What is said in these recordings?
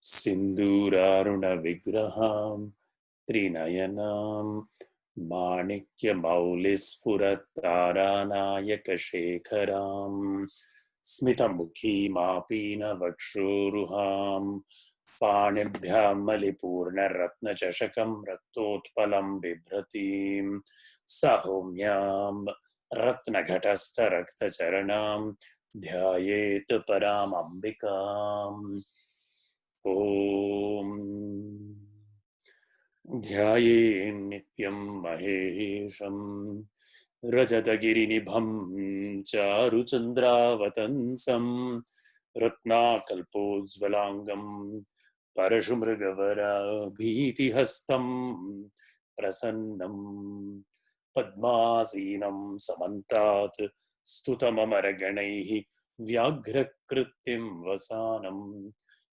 सिन्दूरारुणविग्रहां त्रिनयनां माणिक्यमौलिस्फुरत्तारानायकशेखरां स्मितमुखीमापीनवक्षोरुहां पाणिभ्यां मलिपूर्णरत्नचषकं रक्तोत्पलं बिभ्रतीं सौम्यां रत्नघटस्थरक्तचरणां ध्यायेत् परामम्बिकाम्। ॐ ध्यायेन्नित्यं महेशं रजतगिरिनिभं चारुचन्द्रावतंसं रत्नाकल्पोज्ज्वलांगं परशुमृगवराभीतिहस्तं प्रसन्नं पद्मासीनं समन्तात् स्तुतममरगणैः व्याघ्रकृत्तिं वसानं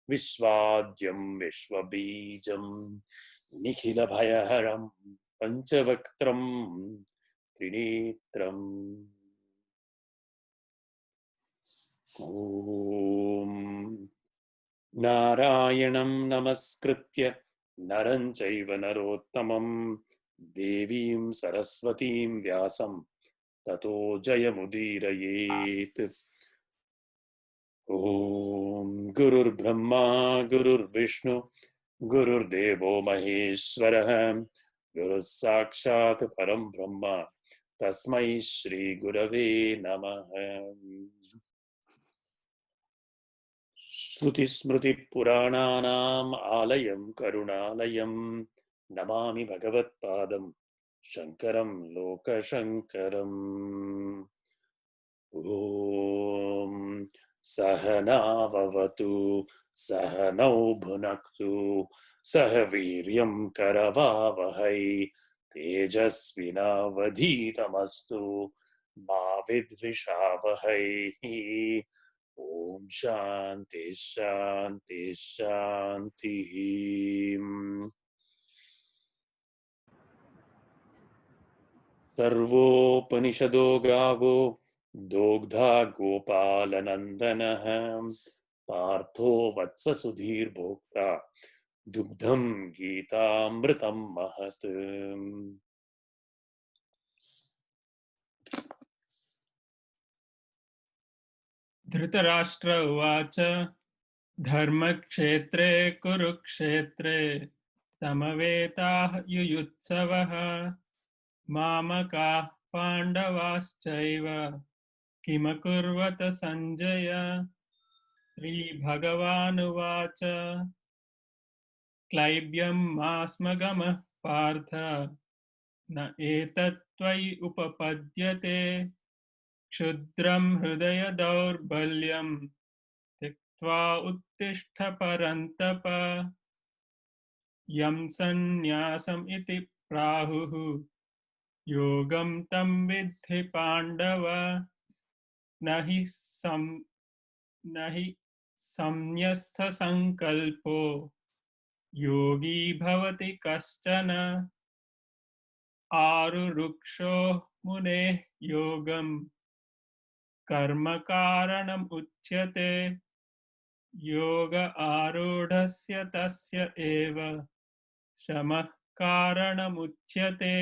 विश्वाद्यं विश्वबीजं निखिलभयहरं पञ्चवक्त्रं त्रिनेत्रम्। ॐ नारायणं नमस्कृत्य नरं चैव नरोत्तमं देवीं सरस्वतीं व्यासं ततो जयमुदीरयेत्। ॐ गुरुर्ब्रह्मा गुरुर्विष्णु गुरुर्देवो महेश्वरः गुरुः साक्षात् परं ब्रह्म तस्मै श्री गुरवे नमः। श्रुतिस्मृतिपुराणानाम् आलयं करुणालयं नमामि भगवत्पादं शङ्करं लोकशङ्करम्। ॐ सहनाववतु सहनौ भुनक्तु सह वीर्यं करवावहै तेजस्विनावधीतमस्तु मा विद्विषावहै। ॐ शान्ति शान्ति शान्तिः। सर्वोपनिषदो गावो दोग्धा गोपालनन्दनः पार्थो वत्ससुधीर्भोक्ता दुग्धं गीतामृतं महत्। धृतराष्ट्र उवाच धर्मक्षेत्रे कुरुक्षेत्रे समवेताः युयुत्सवः मामकाः पाण्डवाश्चैव किमकुर्वत सञ्जय। श्रीभगवानुवाच क्लैब्यं मास्मगमः पार्थ न एतत् त्वयि उपपद्यते क्षुद्रं हृदय दौर्बल्यं त्यक्त्वा उत्तिष्ठ परन्तप। यं सन्न्यासम् इति प्राहुः योगं तं विद्धि पाण्डव न हि संन्यस्तसङ्कल्पो योगी भवति कश्चन। आरुरुक्षोः मुनेः योगं कर्म कारणम् उच्यते योग आरूढस्य तस्य एव शमः कारणमुच्यते।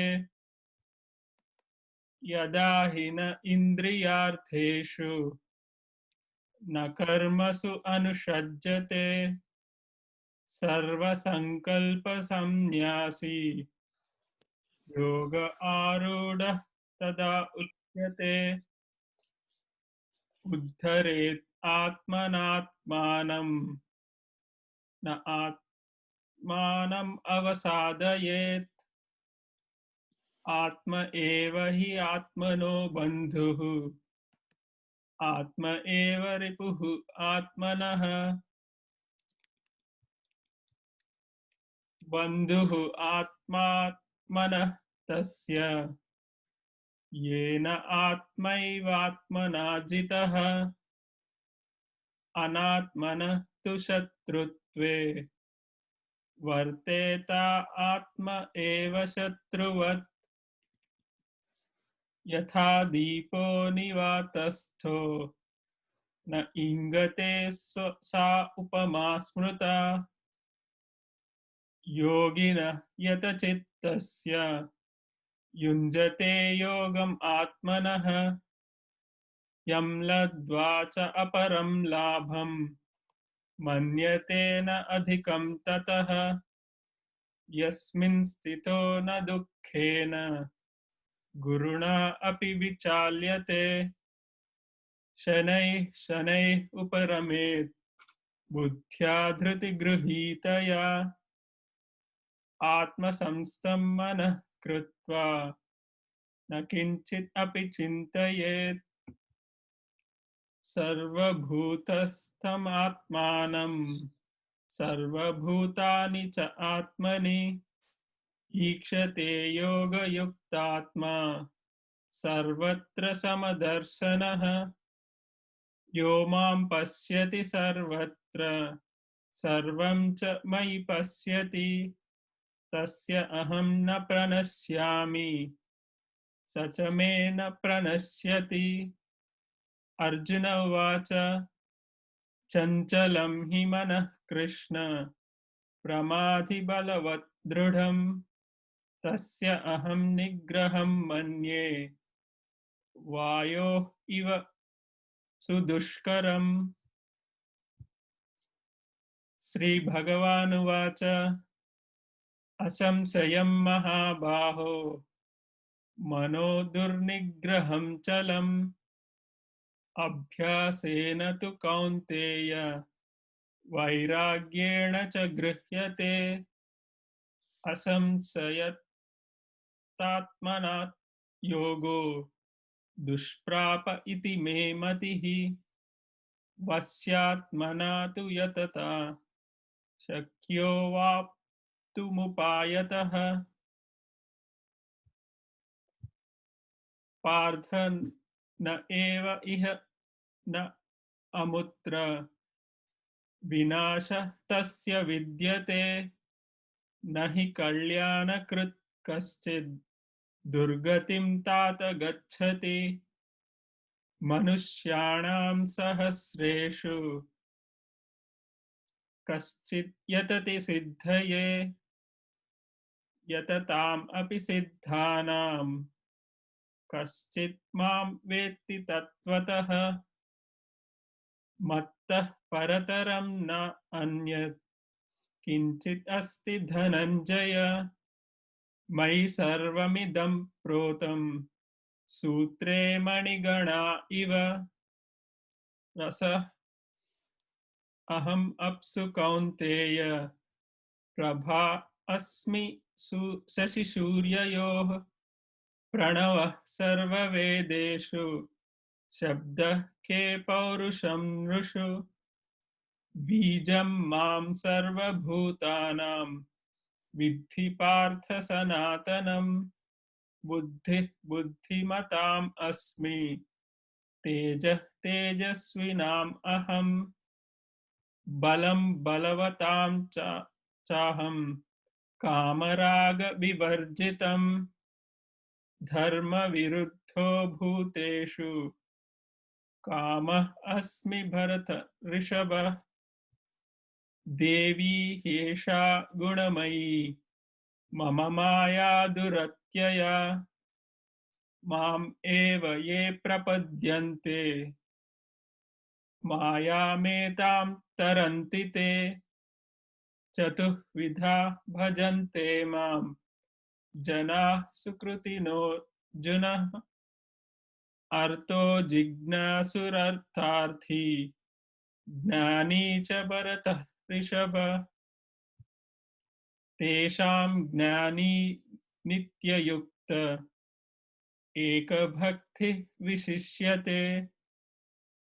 यदा हि न इन्द्रियार्थेषु न कर्मसु अनुषज्यते सर्वसङ्कल्पसंन्यासी योग आरूढः तदा उच्यते। उद्धरेत् आत्मनात्मानं न आत्मानम् अवसादयेत् आत्म एव हि आत्मनो बन्धुः आत्म एव रिपुः आत्मनः। बन्धुः आत्मात्मनः तस्य येन आत्मैवात्मना जितः अनात्मनः तु शत्रुत्वे वर्तेत आत्म एव शत्रुवत्। यथा दीपो निवातस्थो न इंगते सा उपमा स्मृता योगिनः यतचित्तस्य युञ्जते योगम् आत्मनः यं लब्ध्वा च अपरं लाभं मन्यते न अधिकं ततः यस्मिन् स्थितो न दुःखेन गुरुणा अपि विचाल्यते शनैः शनैः उपरमेत् बुद्ध्या धृतिगृहीतया आत्मसंस्थं मनः कृत्वा न किञ्चित् अपि चिन्तयेत् सर्वभूतस्थमात्मानं सर्वभूतानि च आत्मनि ईक्षते योगयुक्तात्मा सर्वत्र समदर्शनः यो मां पश्यति सर्वत्र सर्वं च मयि पश्यति तस्य अहं न प्रणश्यामि स च मे न प्रणश्यति अर्जुन उवाच चञ्चलं हि मनः कृष्ण प्रमाथि बलवत् दृढम् तस्य अहं निग्रहं मन्ये वायोः इव सुदुष्करम् श्रीभगवानुवाच असंशयं महाबाहो मनो दुर्निग्रहं चलम् अभ्यासेन तु कौन्तेय वैराग्येण च गृह्यते असंशयतात्मना योगो दुष्प्राप इति मे मतिः वश्यात्मना तु यतता शक्यो वाप्तुमुपायतः पार्थ न एव इह न अमुत्र विनाशः तस्य विद्यते न हि कल्याणकृत् कश्चित् दुर्गतिं तात गच्छति मनुष्याणां सहस्रेषु कश्चित् यतति सिद्धये यतताम् अपि सिद्धानां कश्चित् मां वेत्ति तत्त्वतः मत्तः परतरं न अन्यत् किञ्चित् अस्ति धनञ्जय मयि सर्वमिदं प्रोतं सूत्रे मणिगणा इव रसः अहम् अप्सु कौन्तेय प्रभा अस्मि शशिसूर्ययोः प्रणवः सर्ववेदेषु शब्दः के पौरुषं नृषु बीजं मां सर्वभूतानां विद्धि पार्थ सनातनं बुद्धिः बुद्धिमताम् अस्मि तेजः तेजस्विनाम् अहम् बलं बलवतां चाहं कामरागविवर्जितं धर्मविरुद्धो भूतेषु कामः अस्मि भरत ऋषभ देवी ह्येषा गुणमयी मम माया दुरत्यया माम् एव ये प्रपद्यन्ते मायामेतां तरन्ति ते चतुर्विधा भजन्ते मां जनाः सुकृतिनोऽर्जुनः अर्थो जिज्ञासुरर्थार्थी ज्ञानी च भरतः ऋषभ तेषां ज्ञानी नित्ययुक्त एकभक्तिः विशिष्यते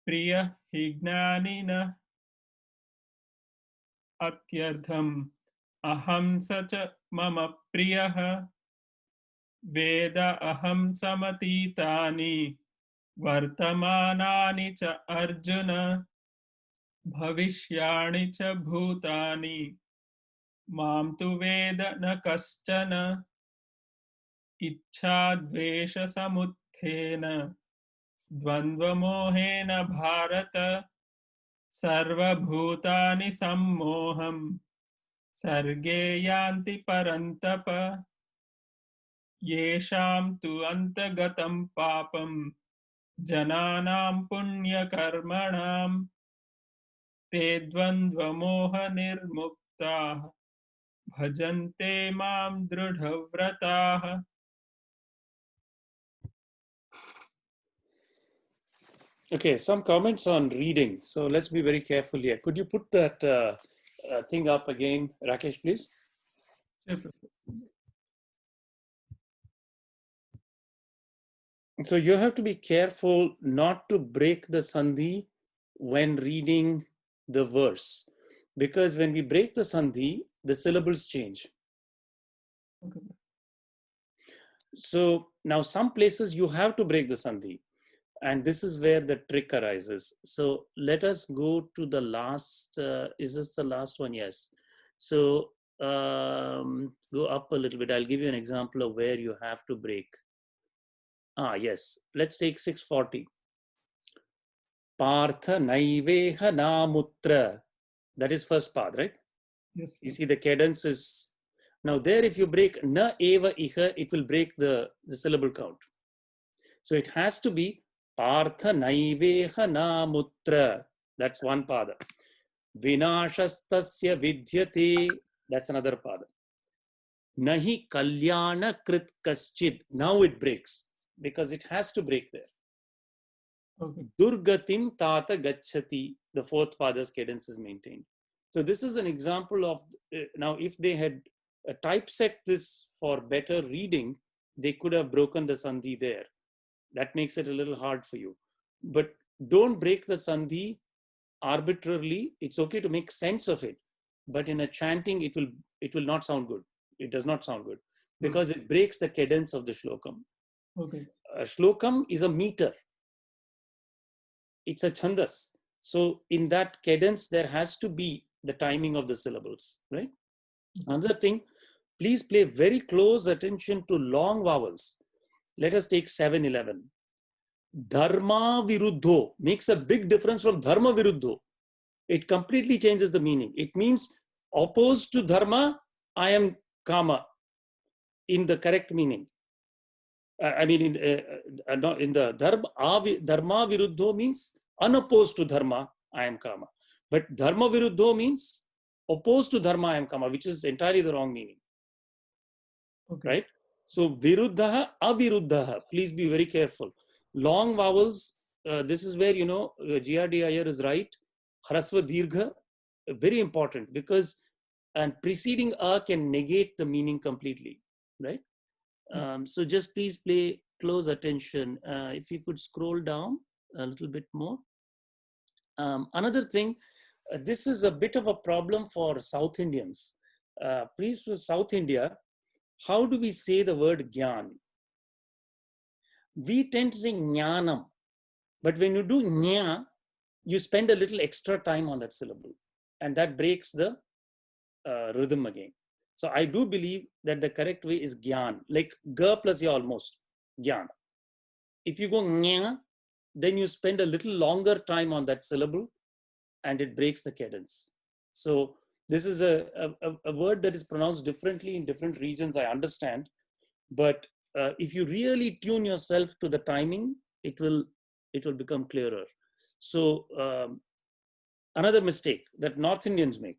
प्रियः हि ज्ञानिनः अत्यर्थम् अहं स च मम प्रियः वेद अहं समतीतानि वर्तमानानि च अर्जुन भविष्याणि च भूतानि मां तु वेद न कश्चन इच्छाद्वेषसमुत्थेन द्वन्द्वमोहेन भारत सर्वभूतानि सम्मोहं सर्गे यान्ति परन्तप येषां तु अन्तगतं पापं जनानां पुण्यकर्मणां ते द्वन्द्वमोहनिर्मुक्ताः भजन्ते मां दृढव्रताः. Okay, some comments on reading. So let's be very careful here. Could you put that thing up again, Rakesh, please? So you have to be careful not to break the sandhi when reading the verse, because when we break the sandhi, the syllables change. Okay. So now some places you have to break the sandhi, and this is where the trick arises. So let us go to the last. Is this the last one? Yes. So go up a little bit. I'll give you an example of where you have to break. Yes. Let's take 640. Partha naiveha namutra. That is first path, right? Yes. You see the cadence is now there. If you break na eva iha, it will break the syllable count. So it has to be Partha naiveha namutra. That's one pada. Vinashastasya vidyate. That's another pada. Nahi kalyana krit kaschid. Now it breaks because it has to break there. Okay. Durgatim tata gachati. The fourth pada's cadence is maintained. So this is an example of now if they had typeset this for better reading, they could have broken the sandhi there. That makes it a little hard for you. But don't break the sandhi arbitrarily. It's okay to make sense of it, but in a chanting, it will not sound good. It does not sound good because it breaks the cadence of the shlokam. Okay. A shlokam is a meter. It's a chandas. So in that cadence, there has to be the timing of the syllables, right? Another thing, please pay very close attention to long vowels. Let us take 7-11. Dharma viruddho makes a big difference from dharma viruddho. It completely changes the meaning. It means opposed to dharma, I am kama in the correct meaning. I mean, in the dharma viruddho means unopposed to dharma, I am kama. But dharma viruddho means opposed to dharma, I am kama, which is entirely the wrong meaning. Okay. Right? So viruddha, aviruddha. Please be very careful. Long vowels. This is where GRD Iyer is right. Hrasva dirgha, very important because and preceding a can negate the meaning completely, right? So just please pay close attention. If you could scroll down a little bit more. Another thing, this is a bit of a problem for South Indians. Please, for South India, how do we say the word gyan? We tend to say jnanam, but when you do nya, you spend a little extra time on that syllable, and that breaks the rhythm again. So I do believe that the correct way is gyan, like ga plus ya almost, gyan. If you go nya, then you spend a little longer time on that syllable, and it breaks the cadence. So this is a word that is pronounced differently in different regions, I understand. But if you really tune yourself to the timing, it will become clearer. So another mistake that North Indians make,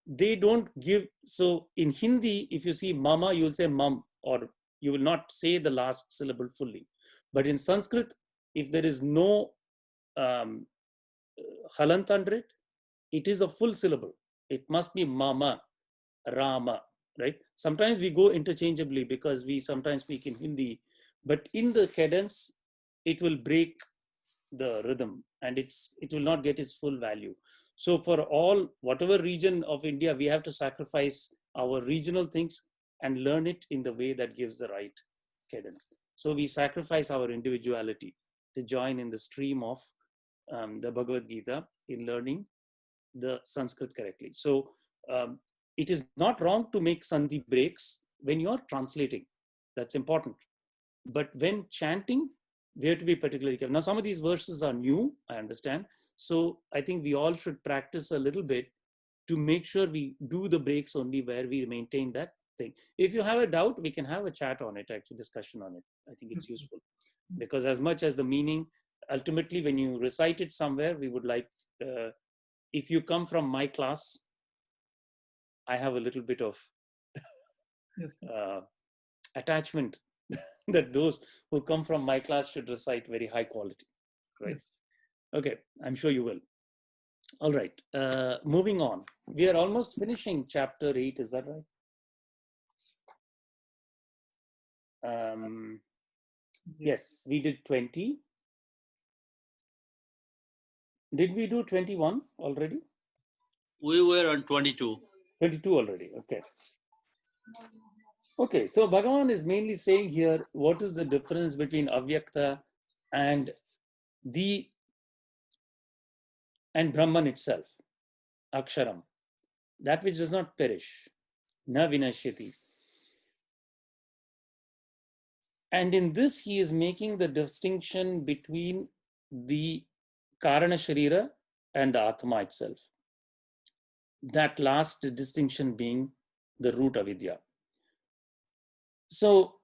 they don't give. So in Hindi, if you see mama, you will say mum, or you will not say the last syllable fully. But in Sanskrit, if there is no halant under it, it is a full syllable. It must be mama, Rama, right? Sometimes we go interchangeably because we sometimes speak in Hindi, but in the cadence, it will break the rhythm and it will not get its full value. So for whatever region of India, we have to sacrifice our regional things and learn it in the way that gives the right cadence. So we sacrifice our individuality to join in the stream of the Bhagavad Gita in learning the Sanskrit correctly. So it is not wrong to make sandhi breaks when you're translating. That's important. But when chanting, we have to be particularly careful. Now, some of these verses are new, I understand. So I think we all should practice a little bit to make sure we do the breaks only where we maintain that thing. If you have a doubt, we can have a chat on it, actually discussion on it. I think it's useful, because as much as the meaning, ultimately when you recite it somewhere, we would like, if you come from my class, I have a little bit of Yes. attachment that those who come from my class should recite very high quality, right? Yes. Okay, I'm sure you will. All right, moving on. We are almost finishing chapter 8, is that right? Yes, we did 20. Did we do 21 already? We were on 22. 22 already, okay. Okay, so Bhagavan is mainly saying here, what is the difference between Avyakta and Brahman itself, Aksharam, that which does not perish, na vinashyati. And in this, he is making the distinction between the Karana Sharira and the Atma itself. That last distinction being the root avidya. So,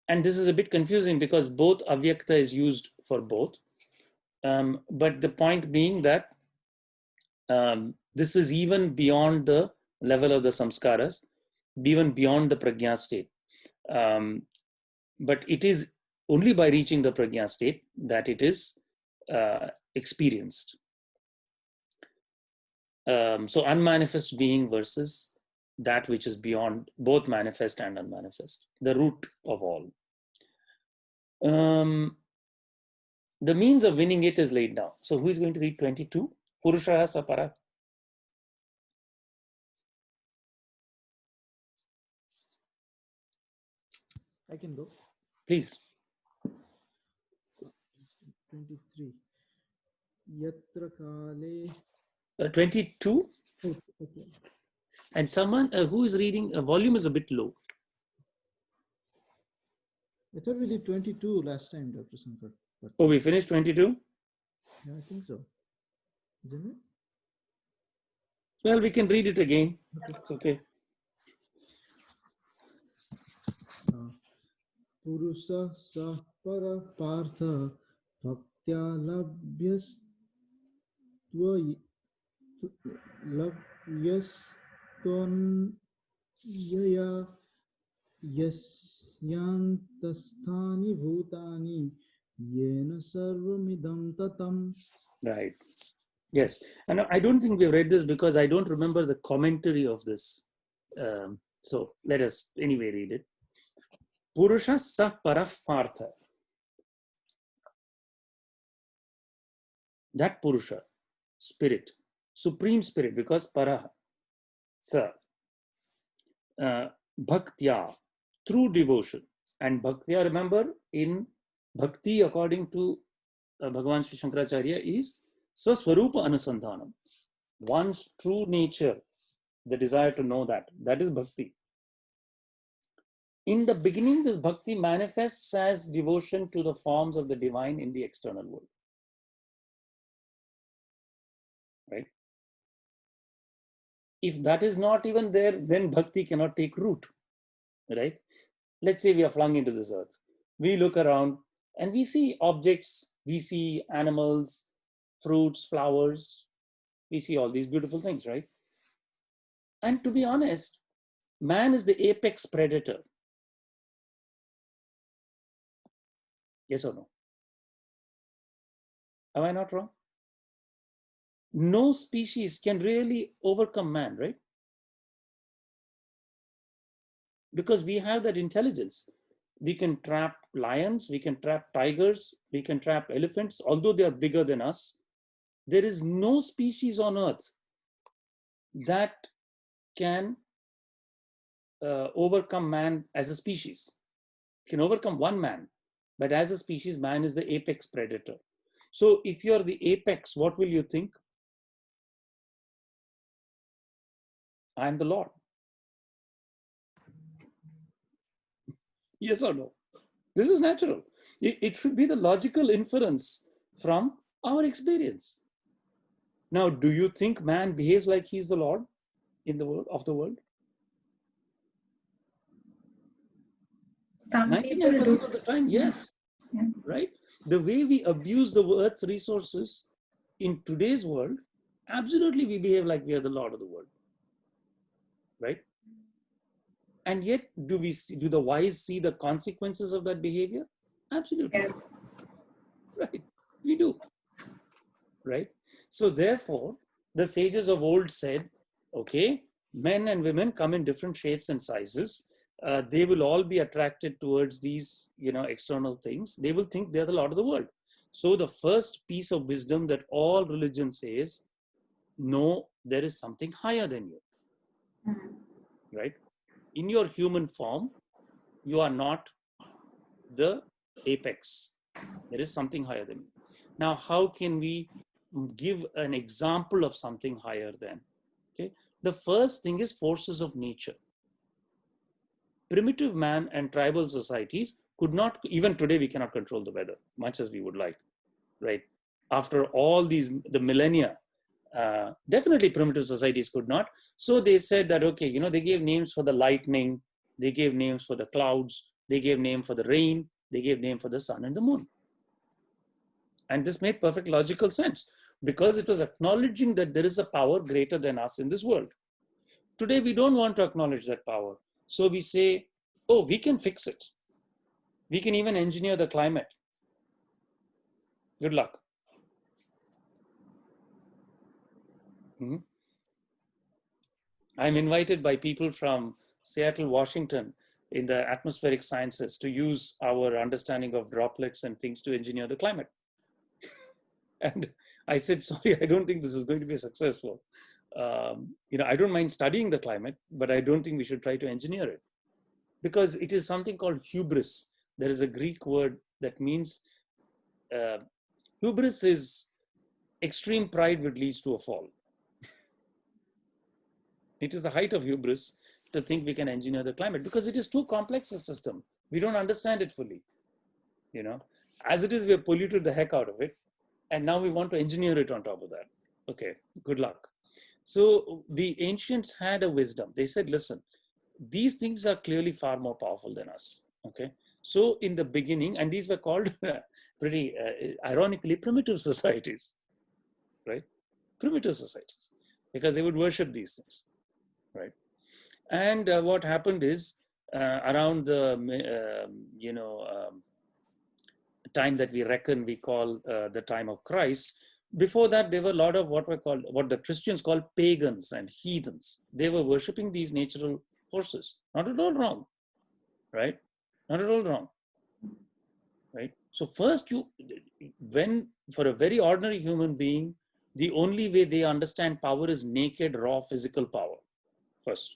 and this is a bit confusing because both Avyakta is used for both. But the point being that this is even beyond the level of the samskaras, even beyond the prajna state. But it is only by reaching the prajna state that it is experienced. So unmanifest being versus that which is beyond both manifest and unmanifest, the root of all. The means of winning it is laid down. So who is going to read 22? Purushaha sapara. I can go. Please. 23. Yatra kale. 22. Oh, okay. And someone who is reading, volume is a bit low. I thought we did 22 last time, Dr. Sankar. But Oh, we finished 22? yeah, I think so. Isn't it? Well, we can read it again. It's okay. Purusa sa para partha bhaktya labhyaston yaya yasyantasthani bhutani yena sarvamidam tatam. Right. Yes. And I don't think we've read this because I don't remember the commentary of this. So let us anyway read it. Purusha sa parapartha. That Purusha, spirit, supreme spirit, because para, sa, bhaktya, through devotion. And bhaktya, remember, in bhakti, according to Bhagavan Sri Shankaracharya, is swaswarupa anusandhanam. One's true nature, the desire to know that. That is bhakti. In the beginning, this bhakti manifests as devotion to the forms of the divine in the external world. Right? If that is not even there, then bhakti cannot take root. Right? Let's say we are flung into this earth. We look around and we see objects, we see animals, fruits, flowers. We see all these beautiful things, right? And to be honest, man is the apex predator. Yes or no? Am I not wrong? No species can really overcome man, right? Because we have that intelligence. We can trap lions, we can trap tigers, we can trap elephants, although they are bigger than us. There is no species on earth that can overcome man as a species. Can overcome one man, but as a species, man is the apex predator. So if you're the apex, what will you think? I am the Lord. Yes or no? This is natural. It should be the logical inference from our experience. Now, do you think man behaves like he's the Lord in the world of the world? Some people 99% do. of the time, yes. Yeah. Right? The way we abuse the earth's resources in today's world, absolutely we behave like we are the Lord of the world. Right? And yet, do the wise see the consequences of that behavior? Absolutely. Yes. Right. We do. Right? So therefore, the sages of old said, okay, men and women come in different shapes and sizes. They will all be attracted towards these, external things. They will think they're the Lord of the world. So the first piece of wisdom that all religion says, no, there is something higher than you. Mhm. Right? In your human form, you are not the apex. There is something higher than you. Now, how can we give an example of something higher than? Okay, the first thing is forces of nature. Primitive man and tribal societies could not, even today we cannot control the weather, much as we would like, right? After all the millennia, definitely primitive societies could not. So they said that, okay, they gave names for the lightning, they gave names for the clouds, they gave name for the rain, they gave name for the sun and the moon. And this made perfect logical sense because it was acknowledging that there is a power greater than us in this world. Today, we don't want to acknowledge that power. So we say, oh, we can fix it. We can even engineer the climate. Good luck. I'm invited by people from Seattle, Washington, in the atmospheric sciences to use our understanding of droplets and things to engineer the climate. And I said, sorry, I don't think this is going to be successful. I don't mind studying the climate, but I don't think we should try to engineer it because it is something called hubris. There is a Greek word that means hubris is extreme pride which leads to a fall. It is the height of hubris to think we can engineer the climate because it is too complex a system. We don't understand it fully. As it is, we have polluted the heck out of it. And now we want to engineer it on top of that. Okay, good luck. So the ancients had a wisdom. They said, listen, these things are clearly far more powerful than us. Okay. So in the beginning, and these were called pretty ironically primitive societies, right? Primitive societies, because they would worship these things, right? And what happened is around the, time that we reckon we call the time of Christ. Before that, there were a lot of what the Christians call pagans and heathens. They were worshipping these natural forces. Not at all wrong, right? Not at all wrong, right? So first, when for a very ordinary human being, the only way they understand power is naked, raw, physical power. First,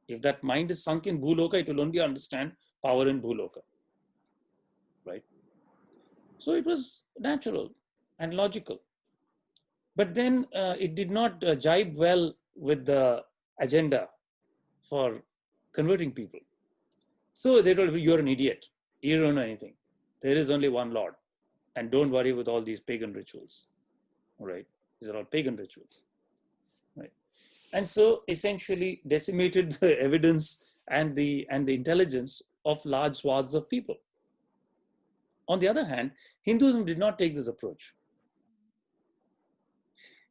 if that mind is sunk in Bhuloka, it will only understand power in Bhuloka, right? So it was natural and logical. But then it did not jibe well with the agenda for converting people. So they told me, you're an idiot. You don't know anything. There is only one Lord. And don't worry with all these pagan rituals. Right? These are all pagan rituals. Right? And so essentially decimated the evidence and the intelligence of large swaths of people. On the other hand, Hinduism did not take this approach.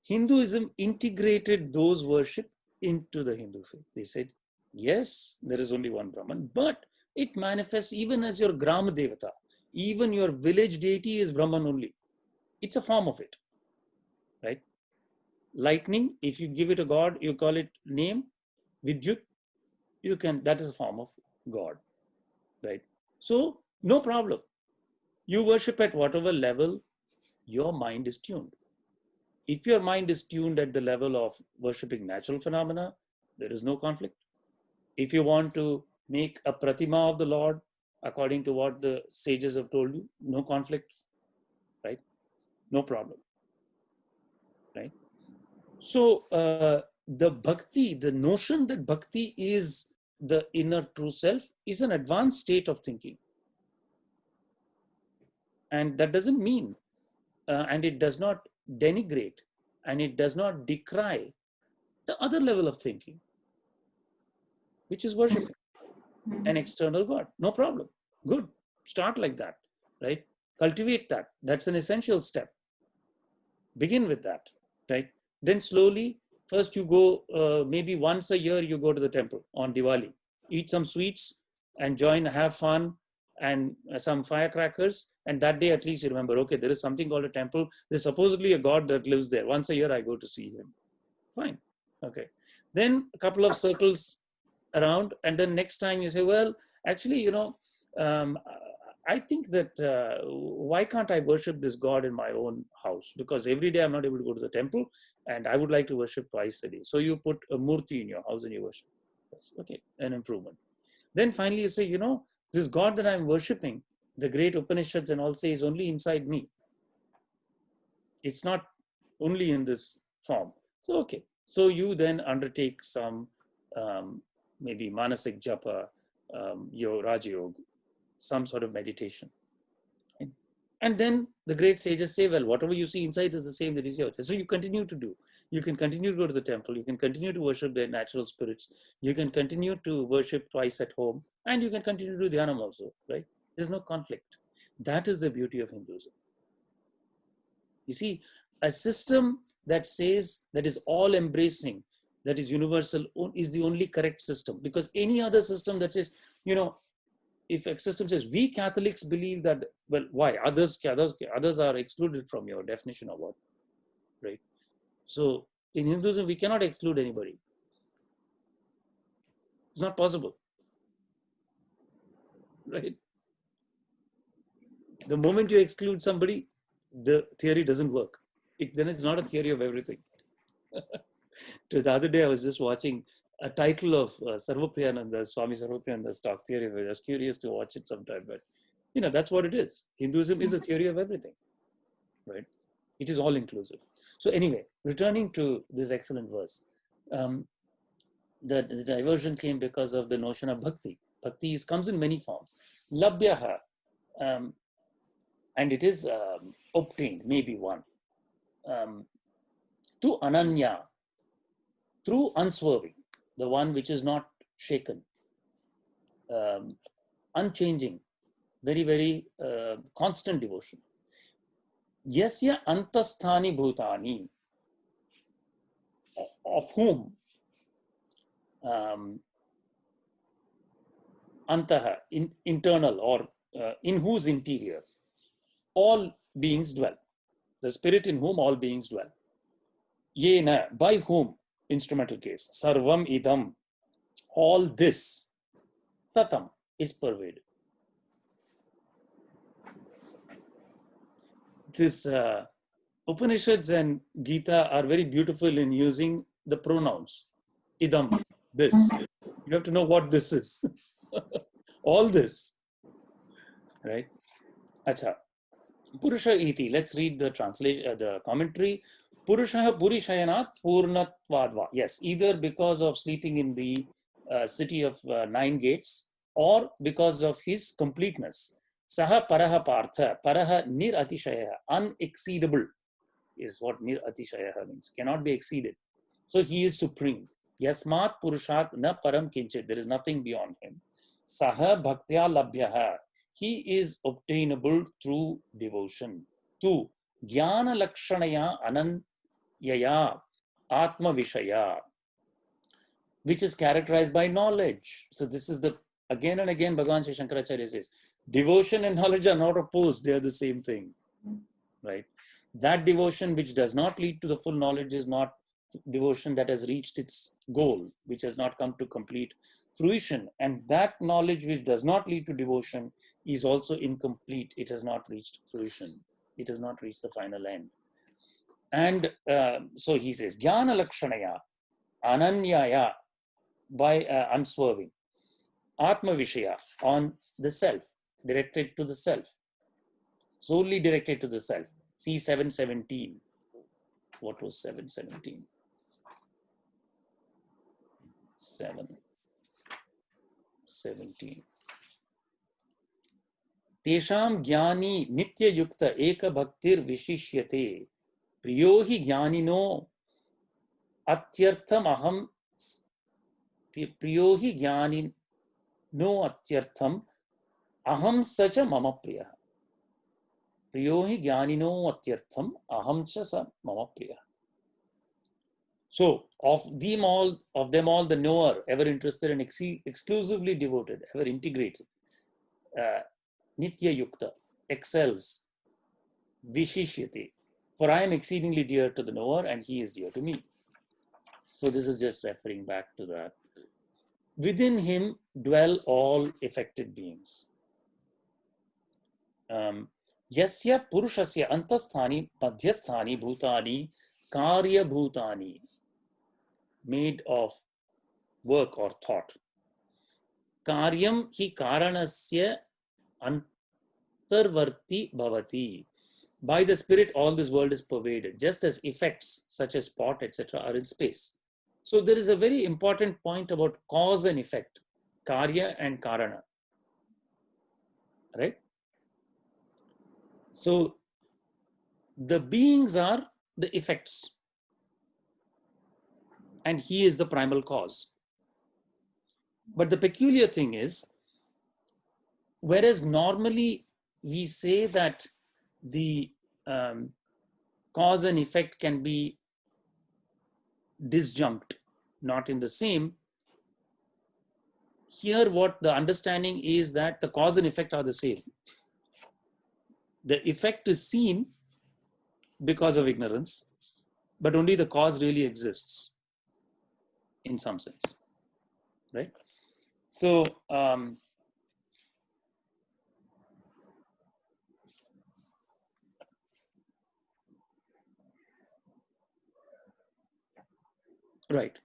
Hinduism integrated those worship into the Hindu faith. They said, yes, there is only one Brahman, but it manifests even as your Gram Devata. Even your village deity is Brahman only. It's a form of it, right? Lightning, if you give it a god, you call it name, Vidyut, that is a form of God, right? So, no problem. You worship at whatever level your mind is tuned. If your mind is tuned at the level of worshipping natural phenomena, there is no conflict. If you want to make a pratima of the Lord, according to what the sages have told you, no conflict, right? No problem, right? So the bhakti, the notion that bhakti is the inner true self is an advanced state of thinking. And that doesn't mean, and it does not denigrate, and it does not decry the other level of thinking, which is worshiping an external God. No problem. Good. Start like that, right? Cultivate that. That's an essential step. Begin with that, right? Then slowly, first you go, maybe once a year, you go to the temple on Diwali, eat some sweets and join, have fun, and some firecrackers. And that day, at least you remember, okay, there is something called a temple. There's supposedly a God that lives there. Once a year, I go to see him. Fine. Okay. Then a couple of circles around, and then next time you say, well, actually, um, I think that why can't I worship this God in my own house? Because every day I'm not able to go to the temple, and I would like to worship twice a day. So you put a murti in your house and you worship. Yes. Okay, an improvement. Then finally you say, this God that I'm worshiping, the great Upanishads and all say, is only inside me. It's not only in this form. So, okay. So you then undertake some maybe manasik japa, Raja Yoga, some sort of meditation. And then the great sages say, well, whatever you see inside is the same that is here. So you continue to do. You can continue to go to the temple. You can continue to worship the natural spirits. You can continue to worship twice at home. And you can continue to do dhyanam also, right? There's no conflict. That is the beauty of Hinduism. You see, a system that says, that is all embracing, that is universal, is the only correct system. Because any other system that says, if a system says, we Catholics believe that, well, why? Others are excluded from your definition of what, right? So in Hinduism, we cannot exclude anybody. It's not possible, right? The moment you exclude somebody, the theory doesn't work. Then it's not a theory of everything. The other day, I was just watching a title of Sarvapriyananda, Swami Sarvapriyananda's talk theory. I was curious to watch it sometime, but that's what it is. Hinduism is a theory of everything, right? It is all inclusive. So anyway, returning to this excellent verse, the diversion came because of the notion of bhakti. Bhakti comes in many forms. Labhyaha, and it is obtained, maybe one. To ananya, through unswerving, the one which is not shaken, unchanging, very, very constant devotion. Yasya antasthani bhutani, of whom antaha, internal, or in whose interior all beings dwell. The spirit in whom all beings dwell. Yena, by whom, instrumental case, sarvam idam, all this, tatam, is pervaded. This Upanishads and Gita are very beautiful in using the pronouns. Idam, this. You have to know what this is. All this. Right? Acha. Purusha iti. Let's read the translation, the commentary. Purusha purishayanat purnatvadva. Yes, either because of sleeping in the city of 9 gates, or because of his completeness. Saha paraha partha. Paraha nir atishaya. Unexceedable is what nir atishaya means. Cannot be exceeded. So he is supreme. Yasmat purushat na param kinchit. There is nothing beyond him. Saha bhaktya labhyaha. He is obtainable through devotion. 2. Jnana lakshanaya ananyaya atma vishaya, which is characterized by knowledge. So this is the, again and again, Bhagavan Sri Shankaracharya says, devotion and knowledge are not opposed. They are the same thing, right? That devotion which does not lead to the full knowledge is not devotion that has reached its goal, which has not come to complete fruition. And that knowledge which does not lead to devotion is also incomplete. It has not reached fruition. It has not reached the final end. And so he says, Jnana Lakshanaya, Ananyaya, by unswerving, Atma Vishaya, on the self, directed to the self, solely directed to the self. See 717. What was 717? 717. Tesham Jnani Nitya Yukta Eka Bhaktir Vishishyate Priyo hi Jnanino Atyartham Aham Priyo hi Jnanino Atyartham Aham Sacha Mama Priya. Priyo hi Jnanino Atyartham Aham Sa Mama Priya. So, of them all, the knower, ever interested and exclusively devoted, ever integrated, Nitya Yukta, excels, Vishishyate, for I am exceedingly dear to the knower and he is dear to me. So, this is just referring back to that. Within him dwell all affected beings. Yasya Purushasya Antasthani Madhyasthani Bhutani Karya Bhutani, made of work or thought. Karyam hi karanasya antarvarti bhavati. By the spirit, all this world is pervaded, just as effects such as pot, etc., are in space. So there is a very important point about cause and effect, karya and karana. Right? So the beings are the effects, and he is the primal cause. But the peculiar thing is, whereas normally we say that the cause and effect can be disjunct, not in the same, here what the understanding is that the cause and effect are the same. The effect is seen because of ignorance, but only the cause really exists in some sense, right? So, right.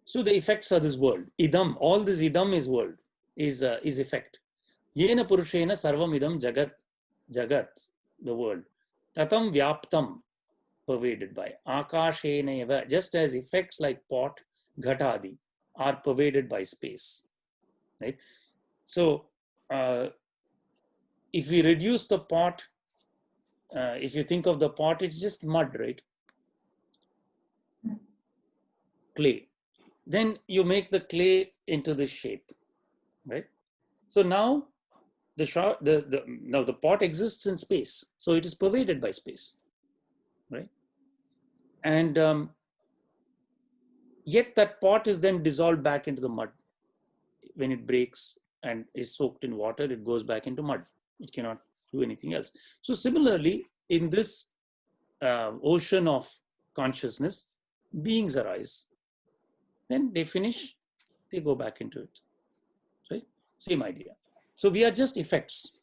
So the effects are this world. Idam, all this idam is world, is effect. Yena purushena sarvam idam jagat, the world. Tatam vyaptam, pervaded by. Akashena eva, just as effects like pot, ghatadi, are pervaded by space. Right? So, if we reduce the pot, if you think of the pot, it's just mud, right? Clay. Then you make the clay into this shape, right? So now the pot exists in space, so it is pervaded by space, right? And yet that pot is then dissolved back into the mud. When it breaks and is soaked in water, it goes back into mud. It cannot do anything else. So similarly, in this ocean of consciousness, beings arise. Then they finish, they go back into it, right? Same idea. So we are just effects.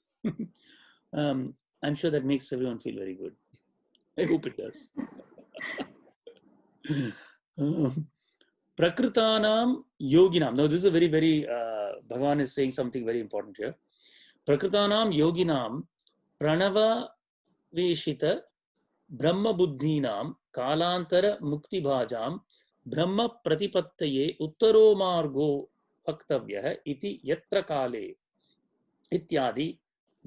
I'm sure that makes everyone feel very good. I hope it does. Prakritanam yoginam. Now this is a very, very, Bhagavan is saying something very important here. Prakritanam yoginam pranava veshita brahma buddhinam kalantara mukti bhajam brahma pratipattaye uttaro margo bhaktavyah iti yatra kale ityadi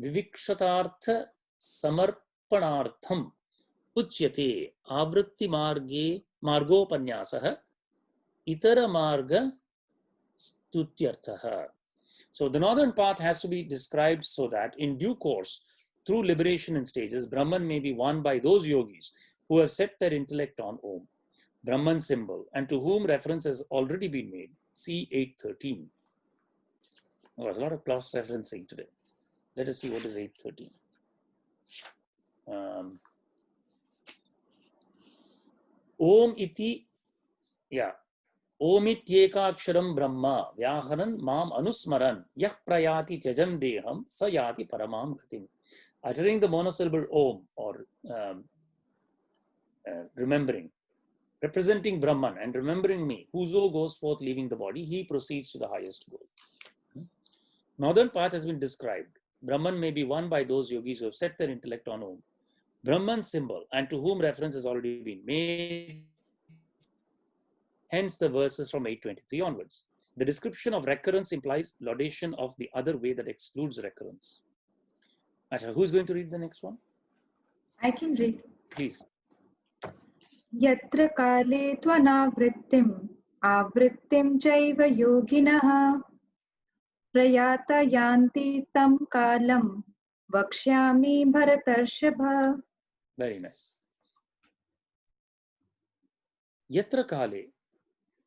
vivikshatartha samarpanartham uchyate avritti margopanyasah itara marga stutyartha. So the northern path has to be described so that in due course, through liberation in stages, Brahman may be won by those yogis who have set their intellect on Om, Brahman symbol, and to whom reference has already been made. See 813. Oh, there's a lot of cross referencing today. Let us see what is 813. Om iti, yeah. Omityekaksharam Brahma Vyaharan Mam Anusmaran Yah Prayati Tyajan Deham Sayati Paramam Ghatim. Uttering the monosyllable Om, or remembering, representing Brahman and remembering me, whoso goes forth leaving the body, he proceeds to the highest goal. Northern path has been described. Brahman may be won by those yogis who have set their intellect on Om, Brahman symbol, and to whom reference has already been made. Hence the verses from 823 onwards. The description of recurrence implies laudation of the other way that excludes recurrence. Acha, who is going to read the next one? I can read. Please. यत्र काले त्वनावृत्तिम् आवृत्तिं चैव योगिनः प्रयाता यान्ति तं कालं वक्ष्यामि भरतर्षभ. Very nice. Yatra kale,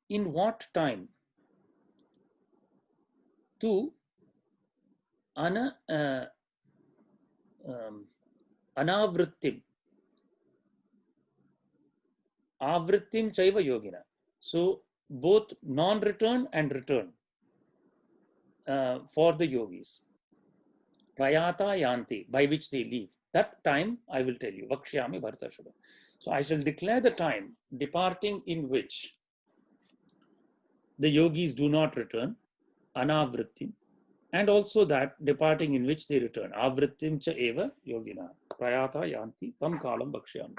in what time? Tu anavrittim. Avrittim chaiva yogina. So both non-return and return for the yogis. Prayata yanti, by which they leave. That time I will tell you. Vakshyami bhartashabha. So I shall declare the time departing in which the yogis do not return, anavrittim, and also that departing in which they return. Avrittim cha eva yogina. Prayata yanti tam kalam vakshyami.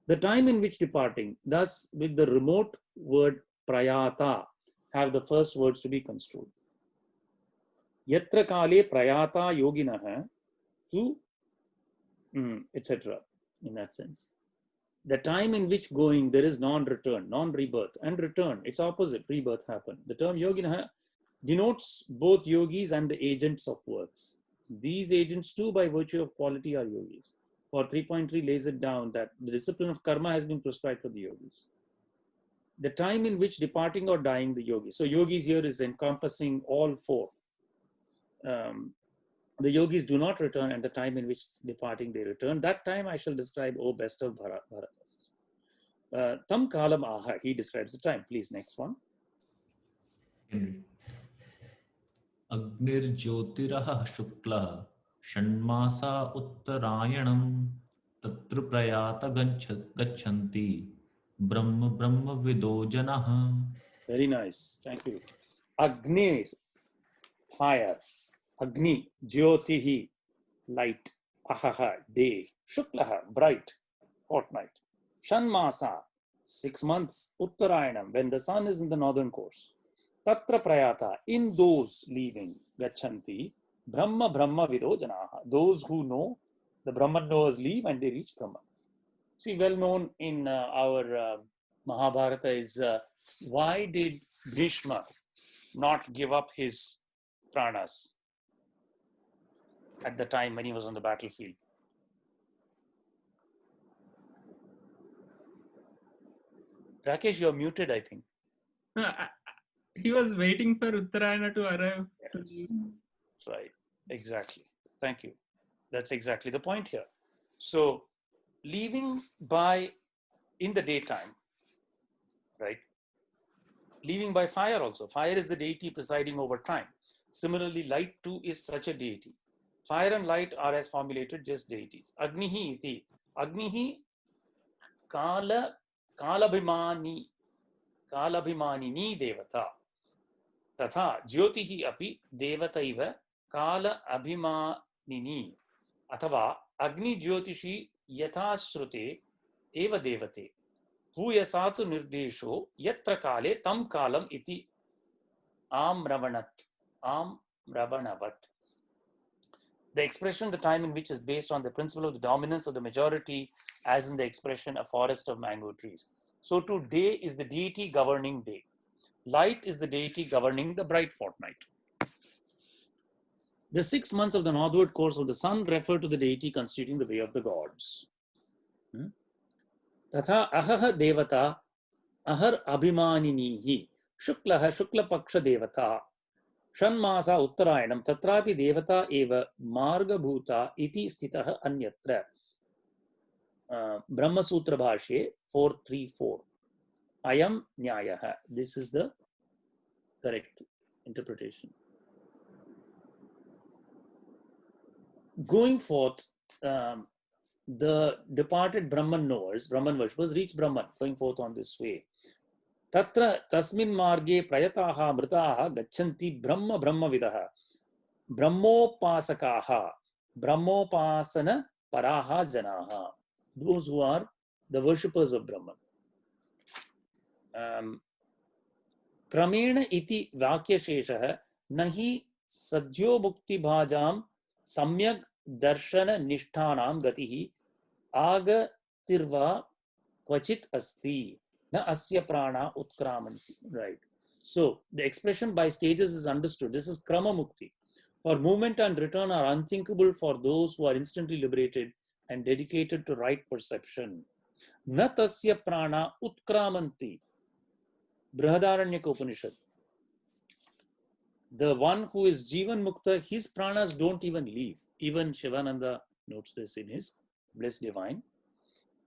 The time in which departing, thus with the remote word prayata, have the first words to be construed. Yatra kale prayata yoginaha to etc. in that sense. The time in which going there is non-return, non-rebirth, and return, its opposite, rebirth happen. The term yoginaha denotes both yogis and the agents of works. These agents too, by virtue of quality, are yogis. For 3.3 lays it down that the discipline of karma has been prescribed for the yogis. The time in which departing or dying the yogis. So yogis here is encompassing all four. The yogis do not return, and the time in which departing they return. That time I shall describe, O best of Bharatas. Tam kalam aha, he describes the time. Please, next one. अग्निर्ज्योतिरः शुक्लः षण्मासा उत्तरायणं तत्र प्रयात गच्छन्ति ब्रह्म ब्रह्मविदो जनः. Very nice, thank you. Agni, fire. Agni, jyotihi, light. Ahaha, day. Shuklaha, bright, fortnight. Shanmasa, 6 months. Uttarayanam, when the sun is in the northern course. Tatra prayata, in those leaving, gachanti, brahma brahma vido janaha. Those who know, the Brahman knowers leave and they reach Brahman. See, well known in our Mahabharata is why did Bhishma not give up his pranas at the time when he was on the battlefield? Rakesh, you're muted, I think. He was waiting for Uttarayana to arrive. Yes. Right, exactly. Thank you. That's exactly the point here. So, leaving by in the daytime, right? Leaving by fire also. Fire is the deity presiding over time. Similarly, light too is such a deity. Fire and light are as formulated just deities. Agnihi iti. Agnihi kalabhimanini devata. Tatha jyotihi api devataiva kala abhimanini. Athava agni jyotishi yathasrute eva devate. Huyasatu nirdesho yatra kale tam kalam iti amravanavat. The expression, the time in which, is based on the principle of the dominance of the majority, as in the expression, a forest of mango trees. So too, day is the deity governing day. Light is the deity governing the bright fortnight. The 6 months of the northward course of the sun refer to the deity constituting the way of the gods. Tatha ahaha devata ahar abhimaninihi shuklaha shukla paksha devata shanmasa uttarayanam tatrapi devata eva marga bhuta iti stitaha anyatra. Brahma Sutra Bhashye 434. Ayam Nyayaha. This is the correct interpretation. Going forth, the departed Brahman knowers, Brahman worshippers, reach Brahman, going forth on this way. Tatra tasmin marge prayataha mritaha gachanti brahma brahmavidaha brahmopasakaha brahmopasana paraha janaha. Those who are the worshippers of Brahman. Kramena iti vakya sheshaha nahi sadhyo mukti bhajam samyak darshana nishthanam gatihi agatirva kvachit asti na asya prana utkramanti. Right. So the expression by stages is understood. This is krama mukti. For movement and return are unthinkable for those who are instantly liberated and dedicated to right perception. Na tasya prana utkramanti. Brihadaranyaka Upanishad. The one who is Jivan Mukta, his pranas don't even leave. Even Shivananda notes this in his Blessed Divine.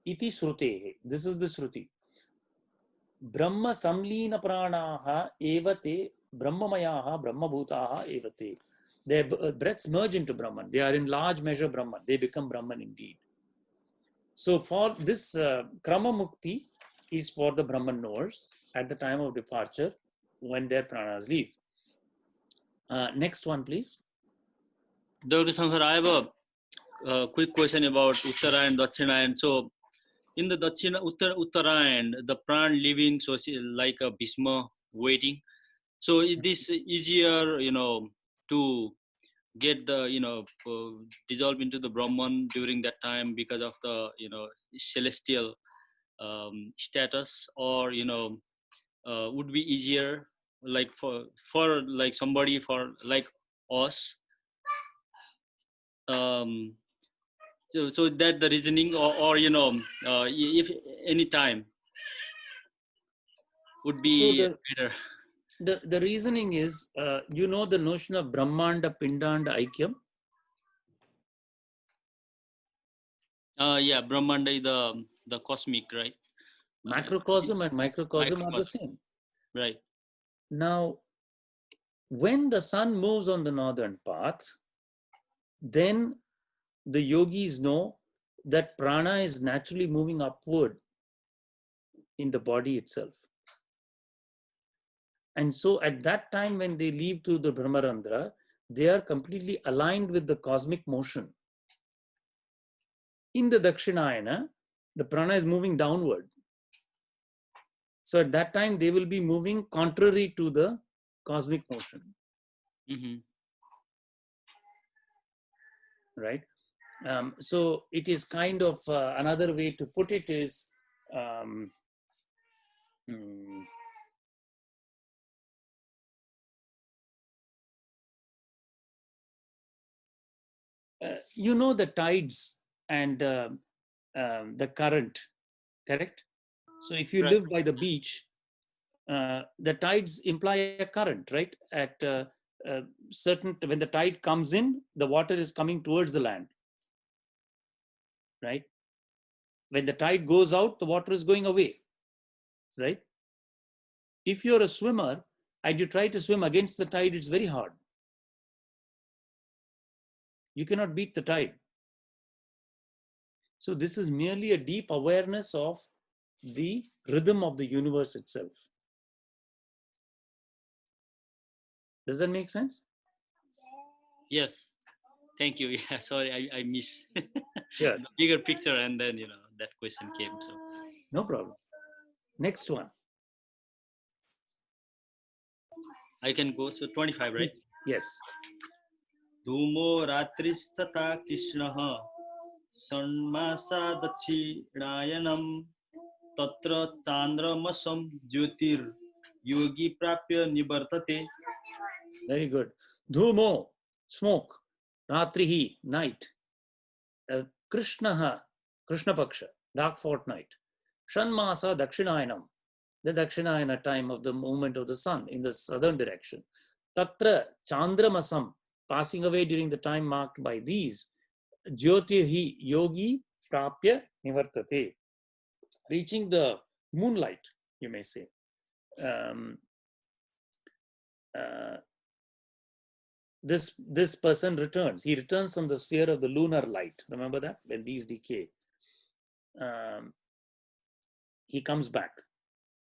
Iti Shrutehe. This is the Shruti. Brahma Samlina Pranaha Evate Brahmamayaha Brahmabhutaha Evate. Their breaths merge into Brahman. They are in large measure Brahman. They become Brahman indeed. So for this Krama Mukti is for the Brahman knowers at the time of departure when their pranas leave. Next one, please. Dr. Shankar, I have a quick question about Uttara and Dakshina. So in the Dakshina, Uttarayan, the pran living, so like a Bhisma waiting. So is this easier, to get the, dissolve into the Brahman during that time because of the, celestial status, or, would be easier like for like somebody for like us? So that the reasoning, or if any time would be better. The reasoning is, the notion of Brahmanda, Pindanda, Aikyam. Yeah, Brahmanda is the cosmic, right? Macrocosm and microcosm are the same. Right. Now, when the sun moves on the northern path, then the yogis know that prana is naturally moving upward in the body itself. And so at that time, when they leave to the Brahmarandra, they are completely aligned with the cosmic motion. In the Dakshinayana, the prana is moving downward. So at that time, they will be moving contrary to the cosmic motion. Mm-hmm. Right? So it is kind of another way to put it is the tides and the current, correct? So if you live by the beach, the tides imply a current, right? At when the tide comes in, the water is coming towards the land, right? When the tide goes out, the water is going away, right? If you're a swimmer and you try to swim against the tide, it's very hard. You cannot beat the tide. So this is merely a deep awareness of the rhythm of the universe itself. Does that make sense? Yes. Thank you. Yeah, sorry, I miss Sure. the bigger picture, and then that question came. So no problem. Next one. I can go. So 25, right? Yes. Dhumo ratristata Krishnaha Sanmasa Dachinayanam Tatra Chandramasam Jyotir Yogi Prapya Nibartate. Very good. Dhumo, smoke. Ratrihi, night. Krishnaha, Krishna Paksha, dark fortnight. Shanmasa Dakshinayanam, the Dakshinayana time of the movement of the sun in the southern direction. Tatra Chandramasam, passing away during the time marked by these. Jyotirhi, yogi prapya nivartate, reaching the moonlight, you may say. This person returns. He returns from the sphere of the lunar light. Remember that? When these decay, he comes back.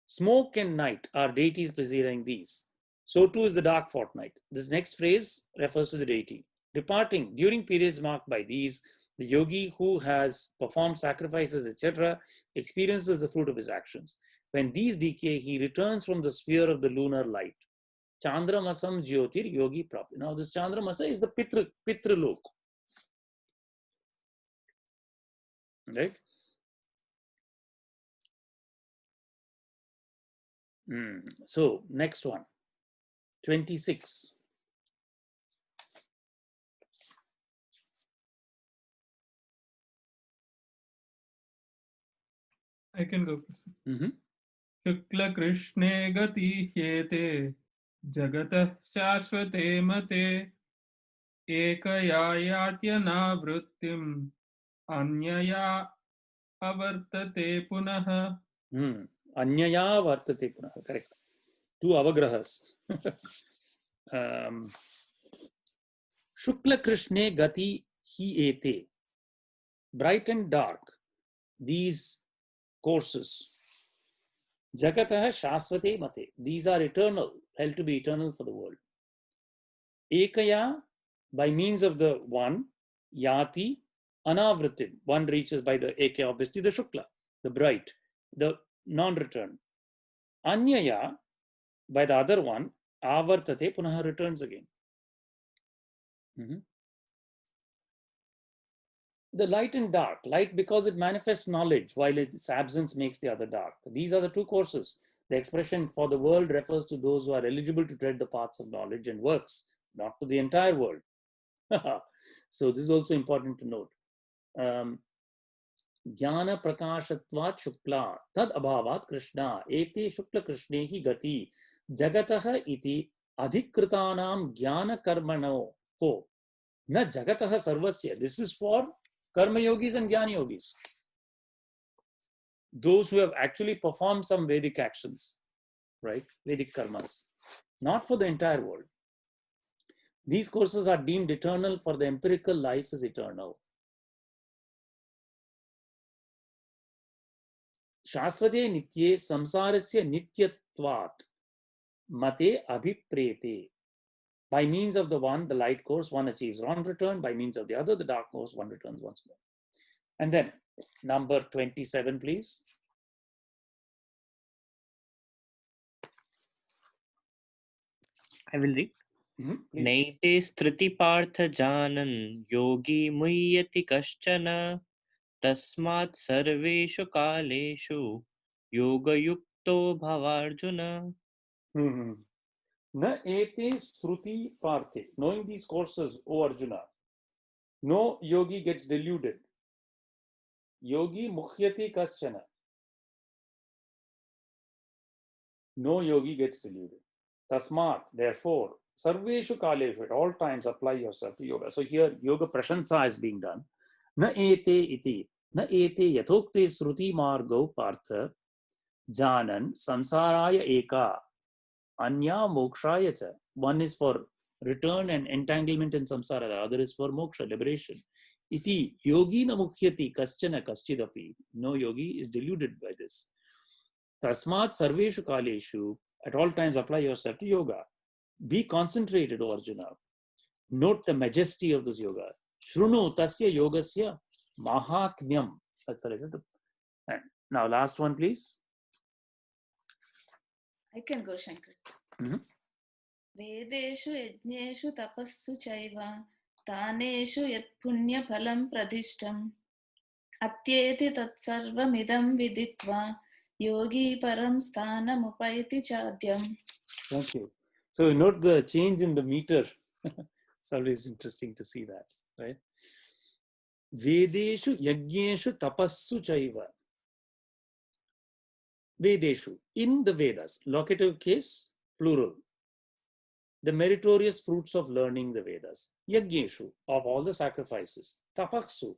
Smoke and night are deities preceding these. So too is the dark fortnight. This next phrase refers to the deity. Departing during periods marked by these, the yogi who has performed sacrifices, etc., experiences the fruit of his actions. When these decay, he returns from the sphere of the lunar light. Chandramasam Jyotir Yogi Prapya. Now this Chandramasa is the Pitra Lok. right? So next one, 26. I can go. Mm-hmm. शुक्ल कृष्णे गति ह्येते जगतः शाश्वते मते एकया यात्यनावृत्तिम् अन्यया अवर्तते पुनः. Anyaya vartate punah. Correct. Two avagrahas. Shukla Krishne gati hi ete. Bright and dark. These courses. Jagatah shasvate mate. These are eternal, held to be eternal for the world. Ekaya, by means of the one, yati, anavritim. One reaches by the Eka, obviously the Shukla, the bright, the non-return. Anyaya, by the other one, avartate, punaha returns again. The light and dark. Light because it manifests knowledge, while its absence makes the other dark. These are the two courses. The expression for the world refers to those who are eligible to tread the paths of knowledge and works, not to the entire world. So this is also important to note. Jnana prakashatvat shukla tad abhavat krishna ete shukla krishne hi gati jagatah iti adhikritanam jnana karmano ho na jagatah sarvasya. This is for karma yogis and jnana yogis, those who have actually performed some Vedic actions, right? Vedic karmas, not for the entire world. These courses are deemed eternal, for the empirical life is eternal. Shasvate nitye samsarasya nityatvat mate abhiprete. By means of the one, the light course, one achieves non-return. By means of the other, the dark course, one returns once more. And then number 27, please. I will read. Please. नैते स्थिति पार्थ जानन् योगी मुह्यति कश्चन तस्मात् सर्वेषु कालेषु योगयुक्तो भवार्जुन. Na ete sruti parthe. Knowing these courses, O Arjuna, no yogi gets deluded. Yogi mukhyati kaschana. No yogi gets deluded. Tasmat, therefore, sarveshu kaleshu, at all times apply yourself to yoga. So here, yoga prashansa is being done. Na ete iti. Na ete yathokte sruti margo partha janan samsaraya eka anya mokshaya cha. One is for return and entanglement in samsara, the other is for moksha, liberation. Iti yogi na mukhyati kaschana kaschidapi. No yogi is deluded by this. Tasmat sarveshu kaleshu, at all times apply yourself to yoga. Be concentrated, O Arjuna. Note the majesty of this yoga. Shrunu tasya yogasya mahatmyam. That's all, isn't it? And now last one, please. I can go, Shankar. Vedeshu yajneshu tapassu chaiva taneshu yat punya phalam pradhishtam atyeti tatsarvamidam viditva yogi param sthanam upaiti chadyam. Thank you. So note the change in the meter. It's always interesting to see that, right? Vedeshu yajneshu tapassu chaiva. Vedeshu, in the Vedas, locative case, plural. The meritorious fruits of learning the Vedas. Yajneshu, of all the sacrifices. Tapaksu,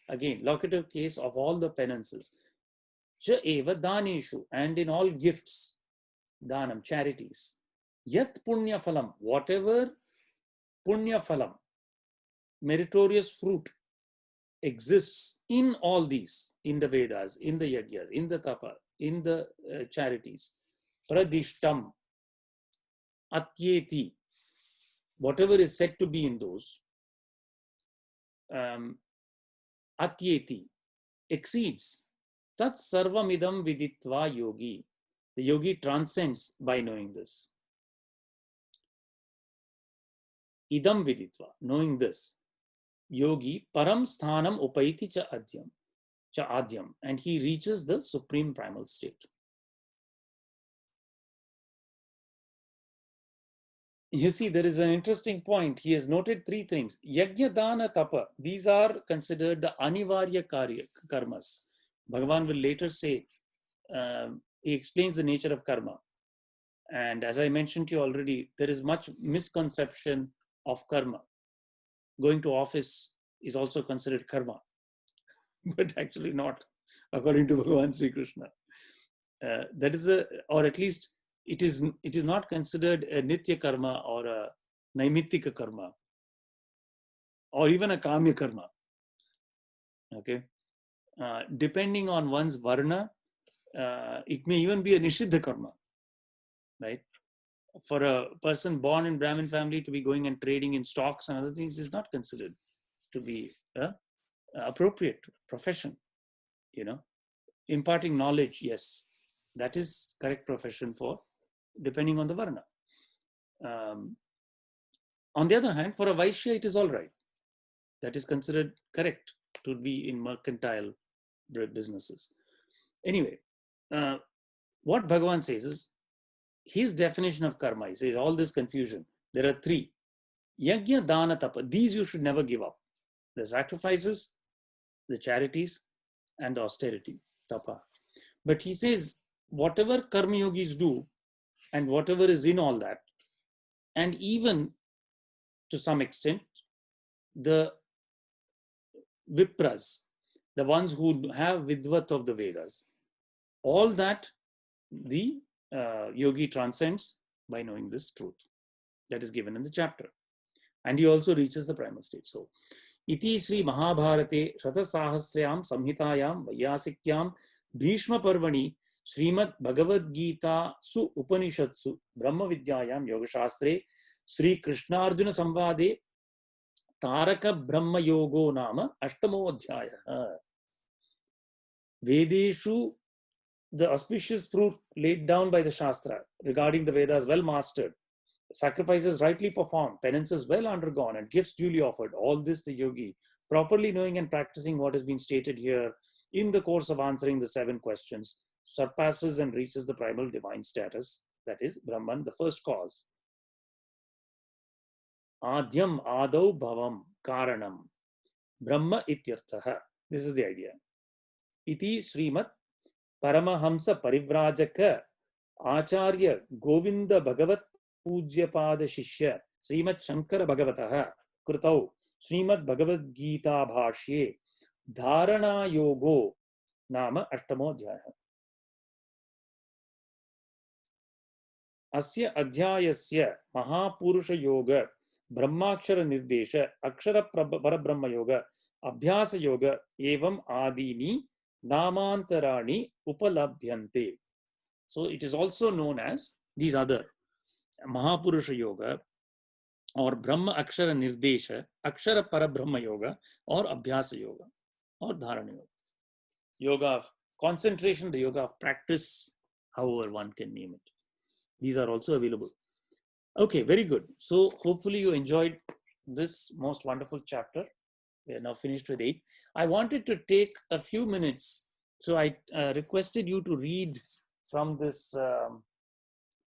again, locative case of all the penances. Ja eva daneshu, and in all gifts. Danam, charities. Yat punya phalam, whatever punya phalam, meritorious fruit exists in all these, in the Vedas, in the yajnas, in the tapa, in the charities. Pradishtam, atyeti, whatever is said to be in those, atyeti, exceeds. Tat sarvamidam viditva yogi. The yogi transcends by knowing this. Idam viditva, knowing this. Yogi param sthanam upaiti cha adyam. cha adyam, and he reaches the supreme primal state. You see, there is an interesting point. He has noted three things. Yajna, dana, tapa. These are considered the anivarya karmas. Bhagavan will later say, he explains the nature of karma. And as I mentioned to you already, there is much misconception of karma. Going to office is also considered karma, but actually not, according to Bhagavan Sri Krishna. That is or at least it is not considered a nitya karma or a naimittika karma or even a kamya karma. Okay, depending on one's varna, it may even be a nishiddha karma, right? For a person born in Brahmin family to be going and trading in stocks and other things is not considered to be a appropriate profession. Imparting knowledge, yes, that is correct profession for, depending on the varna. On the other hand, for a Vaishya, it is all right. That is considered correct to be in mercantile businesses. Anyway, what Bhagavan says is, his definition of karma, he says all this confusion. There are three. Yajna, dana, tapa. These you should never give up. The sacrifices, the charities, and the austerity, tapa. But he says, whatever karma yogis do, and whatever is in all that, and even to some extent, the Vipras, the ones who have Vidvat of the Vedas, all that the yogi transcends by knowing this truth that is given in the chapter. And he also reaches the primal state. So, iti Sri Mahabharate Shatasahasrayam Samhitayam Vayasikyam Bhishma Parvani Srimad Bhagavad Gita Su Upanishatsu Brahma Vidyayam Yoga Shastre Sri Krishna Arjuna Samvade Taraka Brahma Yogo Nama Ashtamo Adhyaya. Vedeshu, the auspicious fruit laid down by the Shastra regarding the Vedas well mastered, sacrifices rightly performed, penances well undergone, and gifts duly offered. All this the yogi, properly knowing and practicing what has been stated here in the course of answering the 7 questions, surpasses and reaches the primal divine status, that is Brahman, the first cause. Adhyam adau bhavam karanam Brahma ityarthaha. This is the idea. Iti Srimat Paramahamsa Parivrajaka Acharya Govinda Bhagavat Pujyapada Shishya Srimat Shankara Bhagavataha Krutau Srimad Bhagavad Gita Bhashye Dharana Yogo Nama Ashtamo Adhyaya. Asya Adhyayasya Mahapurusha Yoga Brahmakshara Nirdesha Akshara Parabrahma Yoga Abhyasa Yoga Evam Adini Namantarani Upalabhyante. So it is also known as these other Mahapurusha Yoga or Brahma Akshara Nirdesha, Akshara Parabrahma Yoga or Abhyasa Yoga or Dharana Yoga. Yoga of concentration, the yoga of practice, however one can name it. These are also available. Okay, very good. So hopefully you enjoyed this most wonderful chapter. We are now finished with 8. I wanted to take a few minutes. So I requested you to read from this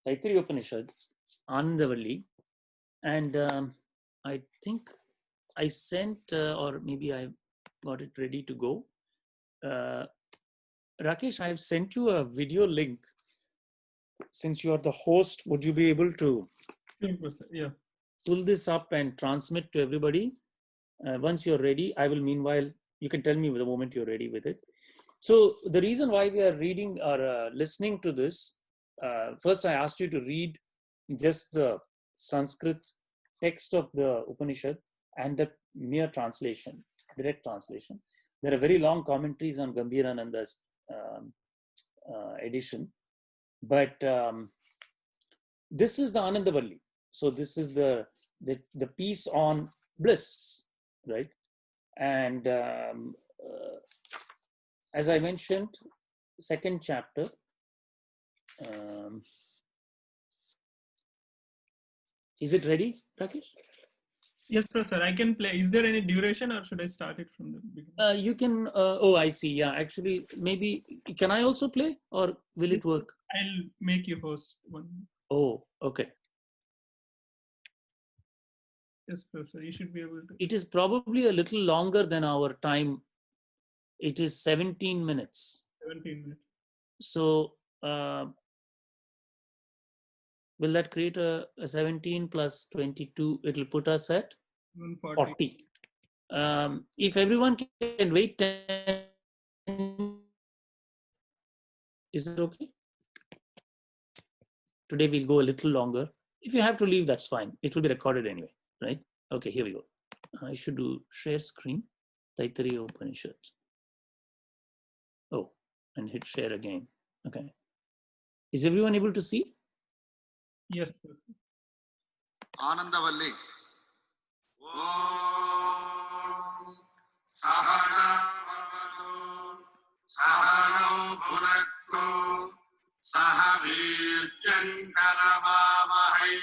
Taittiriya Upanishad, Anandavalli. And I think I sent, or maybe I got it ready to go. Rakesh, I have sent you a video link. Since you are the host, would you be able to Yeah. pull this up and transmit to everybody? Once you're ready, I will meanwhile, you can tell me the moment you're ready with it. So the reason why we are reading or listening to this, first I asked you to read just the Sanskrit text of the Upanishad and the mere translation, direct translation. There are very long commentaries on Gambhirananda's edition, but this is the Anandavalli. So this is the piece on bliss, right? And as I mentioned, second chapter. Is it ready, Rakesh? Yes, Professor, I can play. Is there any duration or should I start it from the beginning? You can, oh, I see. Yeah, actually, maybe, can I also play or will it work? I'll make you host one. Oh, okay. Yes, Professor, you should be able to. It is probably a little longer than our time. It is 17 minutes. 17 minutes. So, will that create a 17 plus 22? It'll put us at 140. 40. If everyone can wait 10, is it okay? Today we'll go a little longer. If you have to leave, that's fine. It will be recorded anyway, right? Okay, here we go. I should do share screen. Taittiriya Upanishad. Oh, and hit share again. Okay. Is everyone able to see? Yes, Professor. Anandavalli. Om Sahana Bhavatu Sahano Bhunaktu Sahaviryankaravavahai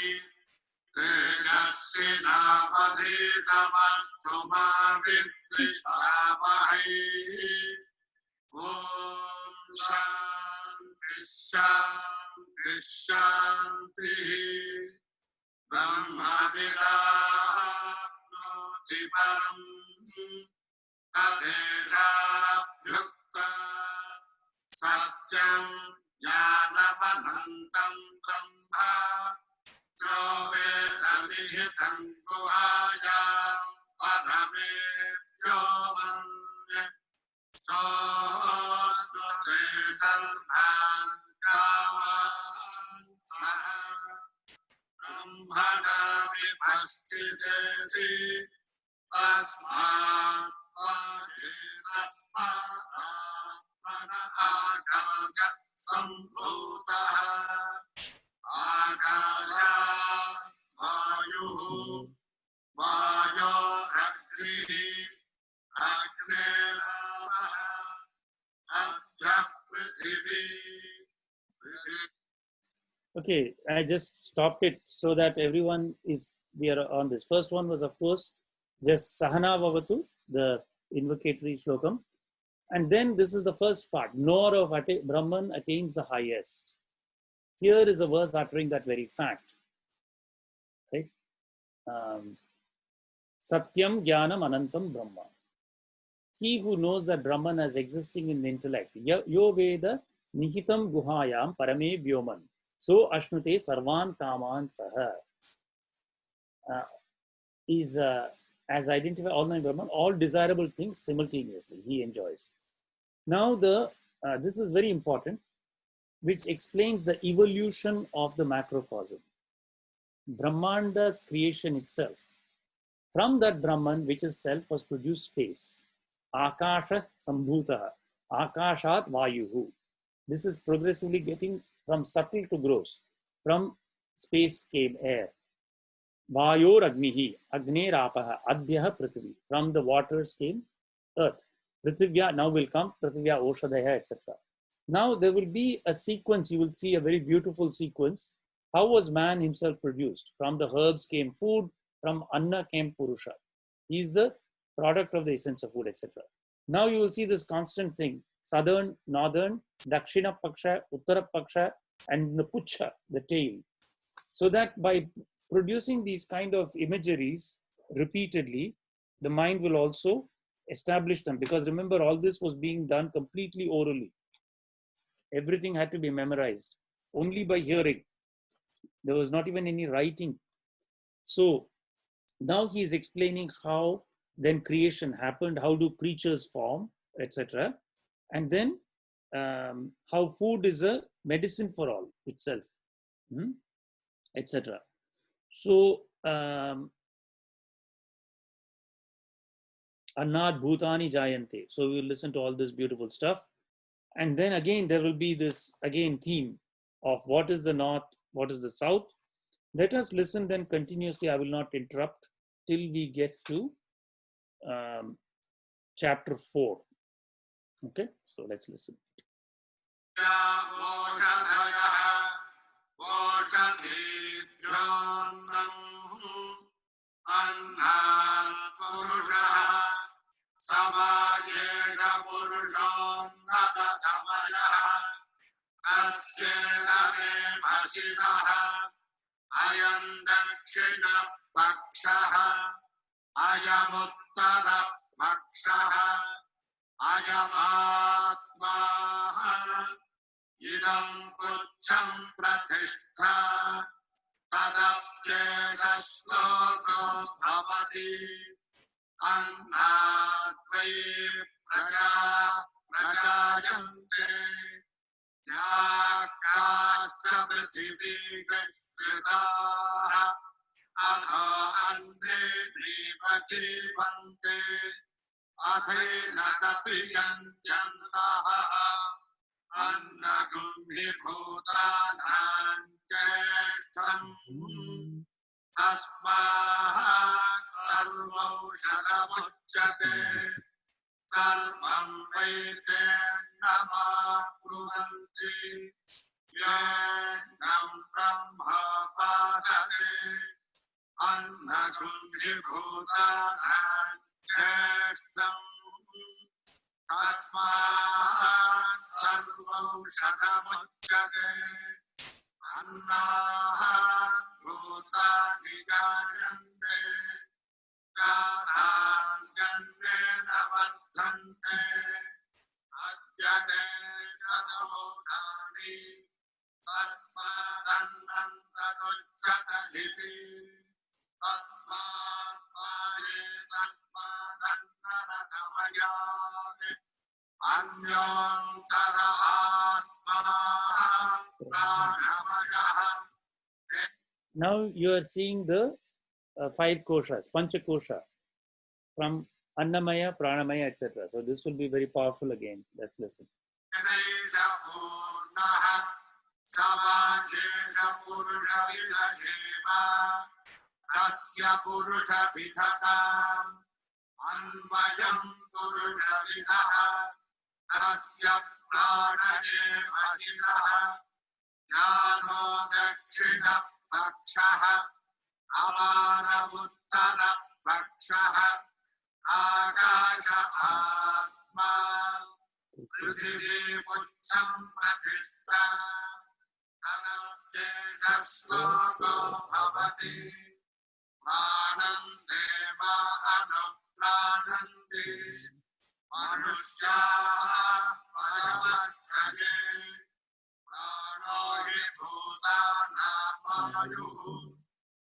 Tejasvinavadhitamastu ma vidvishavahai. Om Shanti Shanti Shanti. Brahmavidapnoti param tadejabhyukta satyam jnanavanantam brahma yo veda nihitam guhayam paramebhyo manye sosnute sarvan kavan saha Brahmana vipastideti tasmat atmana akasha sambhutaha akasha vayuhu vayoragnihi agneravaha abhyah prithvi. Okay, I just stopped it so that everyone is, we are on this. First one was, of course, just Sahana Bhavatu, the invocatory slokam. And then this is the first part, nor of Brahman attains the highest. Here is a verse uttering that very fact. Right? Satyam Jnanam Anantam Brahma. He who knows that Brahman as existing in the intellect, Yo Veda Nihitam Guhayam Parame Vyoman. So Ashnute Sarvan Kaman Saha is as identified all nine Brahman, all desirable things simultaneously. He enjoys. Now this is very important, which explains the evolution of the macrocosm. Brahmanda's creation itself. From that Brahman, which is self, was produced space. Akasha Sambhutaha. Akashat Vayuhu. This is progressively getting from subtle to gross. From space came air. Vayor Agnihi. Agner Apaha. Adhyaha Prithvi. From the waters came earth. Prithivya now will come. Prithivya Oshadaya, etc. Now there will be a sequence. You will see a very beautiful sequence. How was man himself produced? From the herbs came food. From Anna came Purusha. He is the product of the essence of food, etc. Now you will see this constant thing. Southern, northern, Dakshina Paksha, Uttara Paksha, and the Pucha, the tail. So that by producing these kind of imageries repeatedly, the mind will also establish them. Because remember, all this was being done completely orally. Everything had to be memorized only by hearing. There was not even any writing. So now he is explaining how then creation happened, how do creatures form, etc. And then how food is a medicine for all itself, etc. So Annad Bhutani Jayante. So we will listen to all this beautiful stuff. And then again, there will be this theme of what is the north, what is the south. Let us listen then continuously. I will not interrupt till we get to chapter 4. Okay, so let's listen. अन्नात् पुरुषः समाजेन पुरुषोन्नतसमयः अस्येन मे भसिनः अयं दक्षिणः पक्षः अयमुत्तरः पक्षः अयमात्मा इदं पुच्छं प्रतिष्ठा तदप्येष श्लोको भवति अन्नात् वै प्रजायन्ते याकाश्च पृथिवीश्रिताः अधो अन्ये जीवन्ते अथैन तपियन्त्यन्तः अन्नगुम्भिभूतानां ज्येष्ठम् तस्मात् सर्वौषधमुच्यते सर्वं वैतेन्नमाप्नुवन्ति येनं ब्रह्मोपासते अन्नगुम्भिभूतानां ज्येष्ठम् तस्मात् सर्वौषधमुच्यते अन्नात् भूतानि जायन्ते जातान्यन्नेन वर्धन्ते अद्यते चतुर्धानि तस्मादन्नं तदुच्यत इति तस्मात् पाये तस्मादन्नरसमयात् अन्योन्तर आत्मा प्राणमयः. Now you are seeing the 5 koshas, pancha kosha, from Annamaya, Pranamaya, etc. So this will be very powerful again. Let's listen. ज्ञानो दक्षिण पक्षः अपार उत्तर पक्षः आकाश आत्मा पृथिवी पुच्छं प्रतिष्ठा तदप्येष श्लोको भवति प्राणं देव अनुप्राणन्ति मनुष्याः पशवश्चये प्राणो हि भूतानामायुः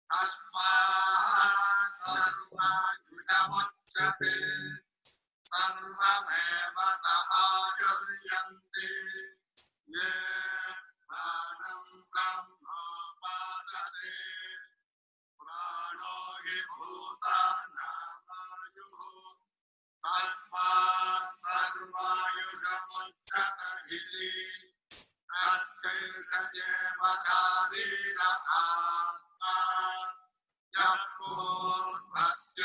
तस्मात् सर्वायुषमुच्यते सर्वमेव आयुर्यन्ति ये प्राणं ब्रह्मोपासते प्राणो हि भूतानामायुः तस्मात् सर्वायुषमुच्यत इति तस्यैष शारीर आत्मा यः पूर्वस्य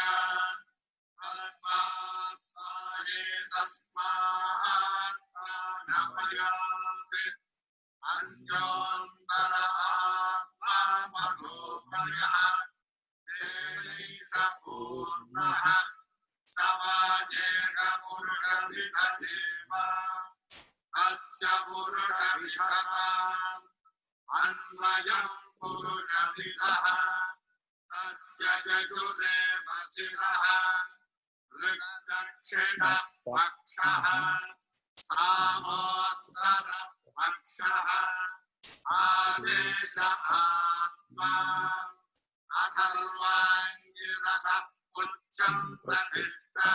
तस्मात् पाये तस्मात् प्राणमयात् अन्योन्तर आत्मा मनोमयः तेनैष पूर्णः समाजेन पुरुषविददेव अस्य पुरुषविदताम् अन्वयं पुरुषविदः तस्य यजुरेव शिरः ऋग्दक्षिणः पक्षः सामोत्तर पक्षः आदेश आत्मा अथर्वाङ्गिरस पुच्छं प्रतिष्ठा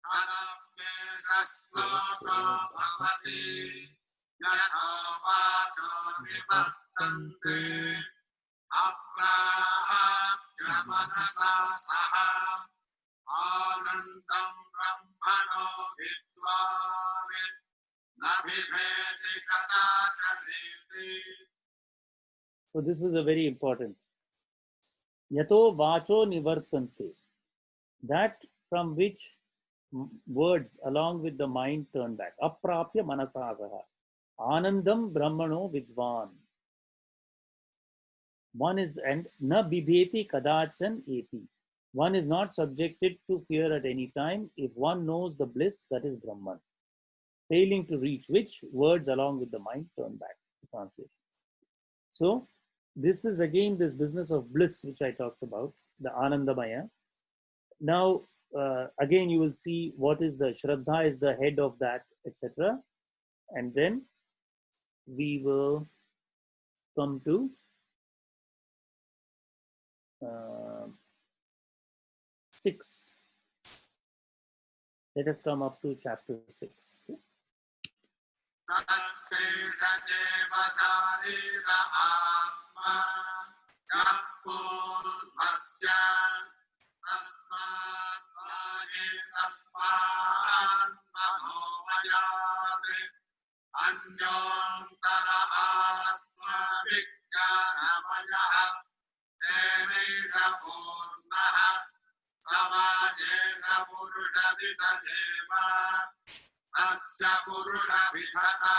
तदप्येष श्लोको भवति यतो वाचो निवर्तन्ते अप्राप्य मनसा सह आनन्दं ब्रह्मणो विद्वान् न बिभेति कदाचनेति. So this is a very important. Yato vacho nivartante. That from which words along with the mind turn back. Aprapya manasasaha. Anandam brahmano vidvan. One is, and na bibheti kadachan eti. One is not subjected to fear at any time if one knows the bliss that is Brahman. Failing to reach which, words along with the mind turn back. Translation. So, this is again this business of bliss which I talked about, the Anandamaya. Now, again, you will see what is the Shraddha is the head of that, etc. And then we will come to 6. Let us come up to chapter 6. Okay? Anyantara atma vijnanamaya teneta purnaha samajeta purusha vidadeva tasya purusha vidhata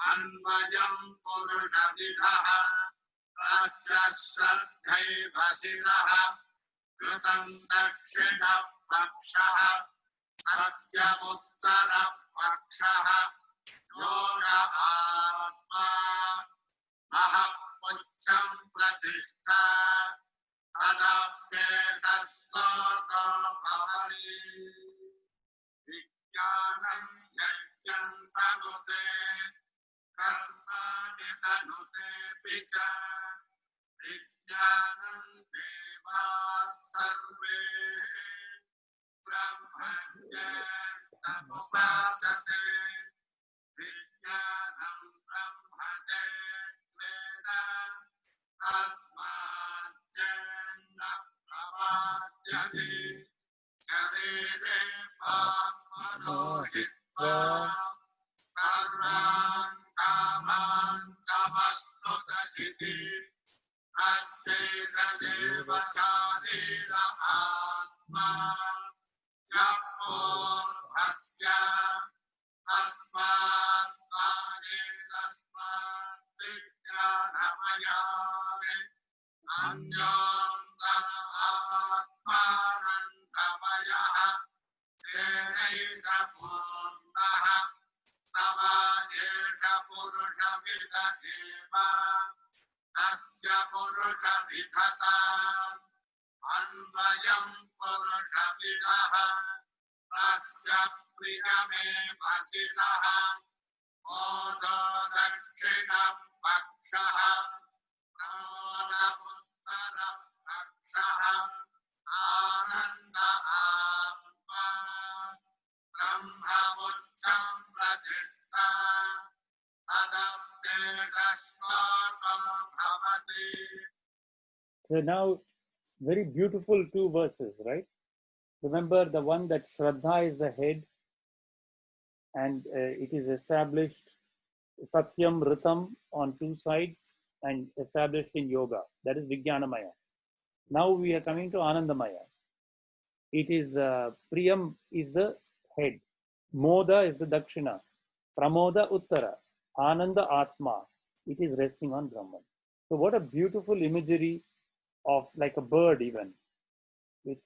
anvayam purusha vidhaha tasya shraddhai vasiraha kritam dakshina pakshaha satyamuttara pakshaha yoga atma mahapucham pratishta adapte sasloka bhavani vijnanam yajnam tanute karmani tanute picha vijnanam deva sarve brahmajya samupasate vijnanam brahmajya veda tasmajya pravadyati sharire papano hitva sarvan kaman samastutati aste kadeva charira atma yapur bhasya asmat asmat vijnanamayame anyantara atmanandamaya teneja purnaha samajeja purusha vidadeva tasya purusha vidhata anvayam purusha vidhaha tasya priyame vasiraha modo dakshina pakshaha prana uttara pakshaha ananda atma brahma mucham pratishta adapte sasloka bhavati. So now, very beautiful 2 verses, right? Remember the one that Shraddha is the head, and it is established Satyam, Ritam on 2 sides and established in yoga. That is Vijnanamaya. Now we are coming to Anandamaya. It is Priyam is the head, Moda is the Dakshina, Pramoda Uttara, Ananda Atma. It is resting on Brahman. So what a beautiful imagery of like a bird even, with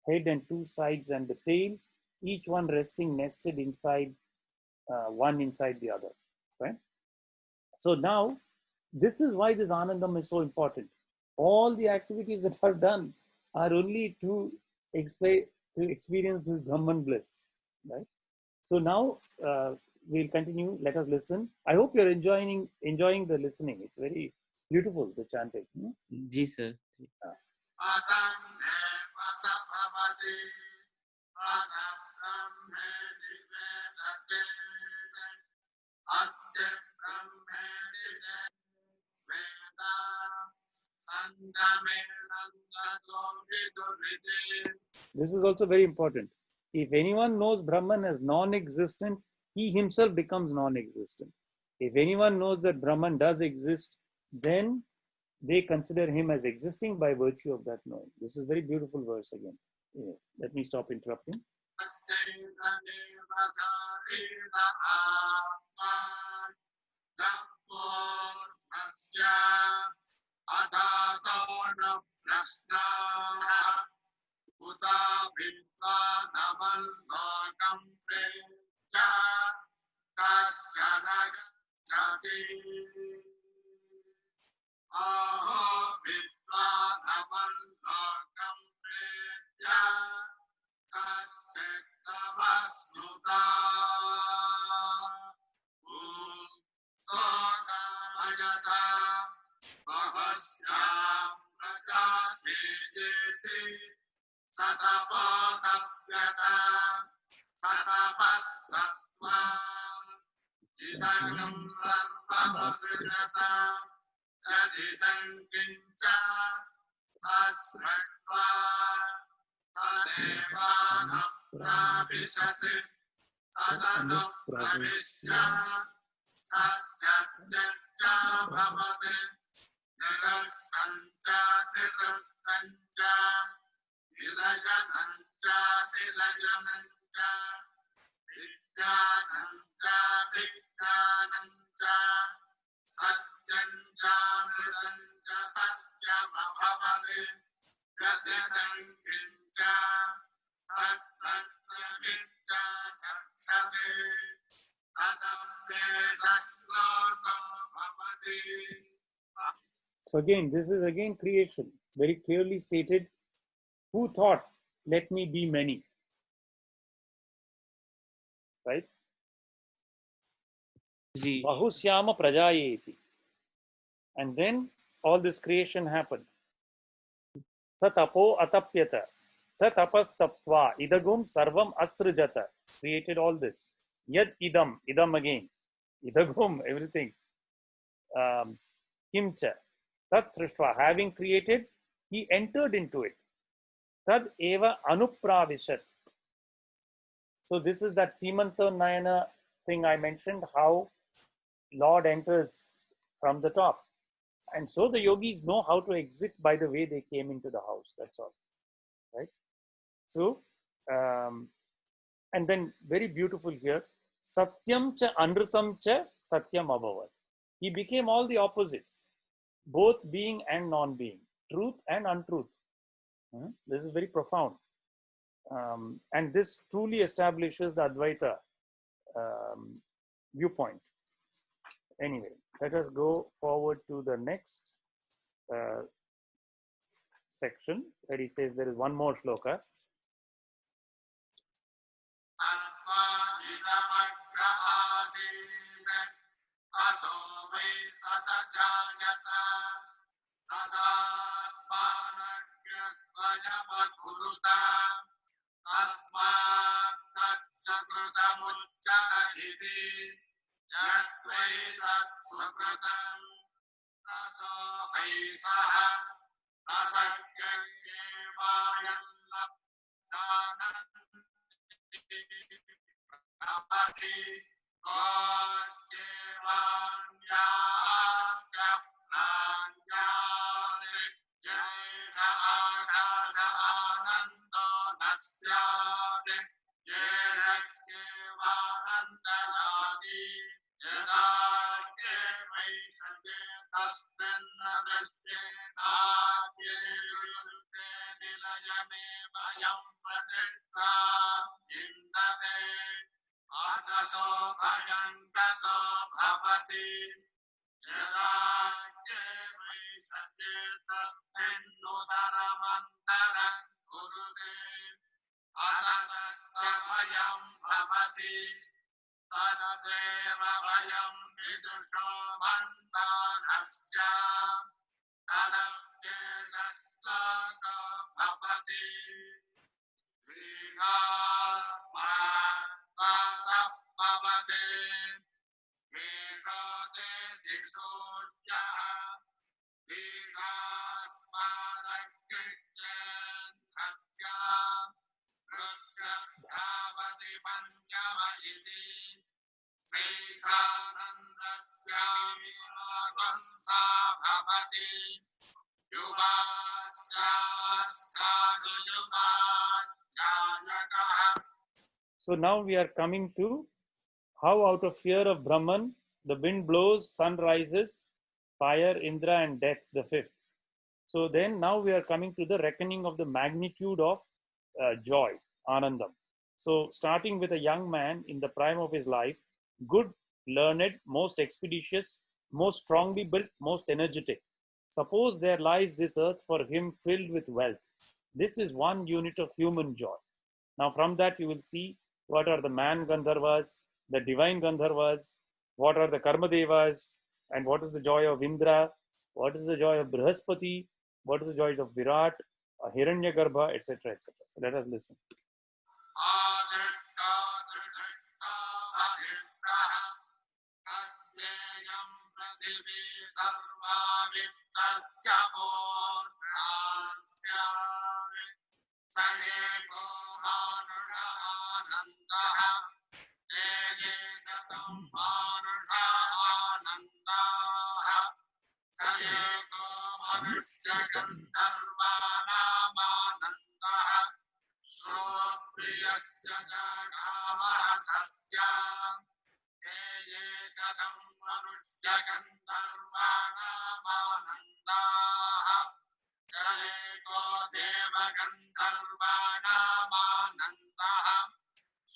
head and 2 sides and the tail, each one resting nested inside, one inside the other, right? So now, this is why this Anandam is so important. All the activities that are done are only to experience this Brahman bliss, right? So now we'll continue. Let us listen. I hope you're enjoying the listening. It's very beautiful, the chanting. Ji sir. This is also very important. If anyone knows Brahman as non-existent, he himself becomes non-existent. If anyone knows that Brahman does exist, then they consider him as existing by virtue of that knowing. This is a very beautiful verse again. Yeah. Let me stop interrupting. जातो न प्रश्नाः उता भित्वा नमल्लोकं प्रेत्य कच्चन गच्छति अहो भित्वा नमल्लोकं प्रेत्य कच्चित् समश्नुता सोदामयता बहस्यां प्रजाभेदेति सतपोदप्यता सतपस्तत्त्वा इदं सर्वमसृजत यदिदं किञ्च तस्मृत्वा तदेवानुप्रविशति तदनुप्रविश्य सत्यच्च भवति निरुक्तं च निरुक्तं च विलयनं च विलयनं च विज्ञानं च विज्ञानं च सत्यं च मृतं च सत्यमभवति यदिदं किञ्च तत्सत्यमिच्च चक्षते तदप्येष श्लोको भवति. So again, this is again creation, very clearly stated. Who thought, let me be many? Right? Ji. Bahusyama prajayeti. And then all this creation happened. Satapo atapyata. Satapastapva. Idagum sarvam asrujata. Created all this. Yad idam. Idam again. Idagum, everything. Kimcha. Tat srishva. Having created, he entered into it. Tad eva anupravishat. So this is that Simanta Nayana thing I mentioned, how Lord enters from the top. And so the yogis know how to exit by the way they came into the house. That's all. Right? So, and then very beautiful here, Satyam cha Anrutam cha Satyam Abhavat. He became all the opposites, both being and non-being, truth and untruth. This is very profound. And this truly establishes the Advaita viewpoint. Anyway, let us go forward to the next section where he says there is one more shloka. So now we are coming to how out of fear of Brahman, the wind blows, sun rises, fire, Indra and death, the fifth. So then now we are coming to the reckoning of the magnitude of joy, Anandam. So starting with a young man in the prime of his life, good, learned, most expeditious, most strongly built, most energetic. Suppose there lies this earth for him filled with wealth. This is one unit of human joy. Now from that you will see what are the man Gandharvas, the divine Gandharvas, what are the Karma Devas, and what is the joy of Indra, what is the joy of Brihaspati, what is the joy of Virat, Hiranyagarbha, etc. etc. So let us listen. आदिष्टा दृढष्टा अरिष्टः कस्येयं पृथिवी सर्वा वित्तस्य पूर्णास्यामि स एको मानुष आनन्दः ते ये शतं मानुष आनन्दाः स एको मनुष्यगन्धर्वाणामानन्दः श्रोत्रियस्य च कामः तस्य ते ये शतं मनुष्यगन्धर्वाणामानन्दाः स एको देवगन्धर्वाणामानन्दः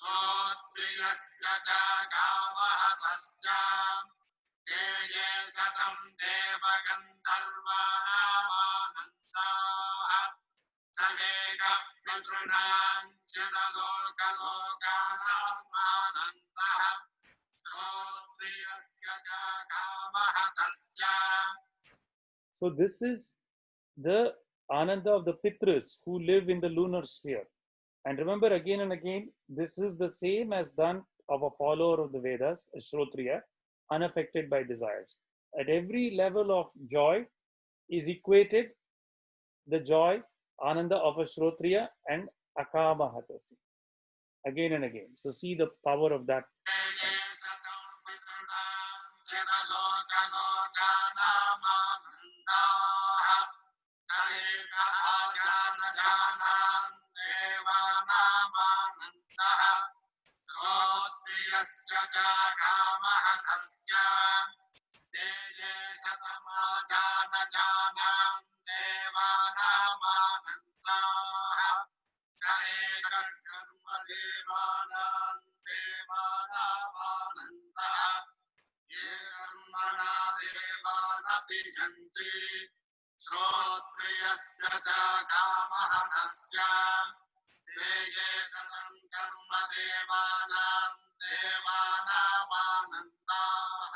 श्रोत्रियस्य च कामः तस्य ते ये शतं देवगन्धर्वाणामानन्दाः स एकः पितॄणाञ्चरलोकलोकानामानन्दः श्रोत्रियस्य च कामः तस्य. So this is the Ananda of the Pitras who live in the lunar sphere. And remember again and again, this is the same as done of a follower of the Vedas, a Shrotriya, unaffected by desires. At every level of joy is equated the joy, Ananda of a Shrotriya and Akama Hatasi. Again and again. So see the power of that. ते ये शतं पितॄणाञ्चरलोकलोकानामानन्दाः स एकः आजानजानान् देवानामानन्दः श्रोत्रियस्य च कामः तस्य ते ये शतमाजानजानान् देवानामानन्दाः स एकः कर्मदेवानां देवानामानन्दः ये कर्मणा देवानपि यन्ति श्रोत्रियस्य च कामः तस्य ते ये शतं कर्मदेवानां देवानामानन्दाः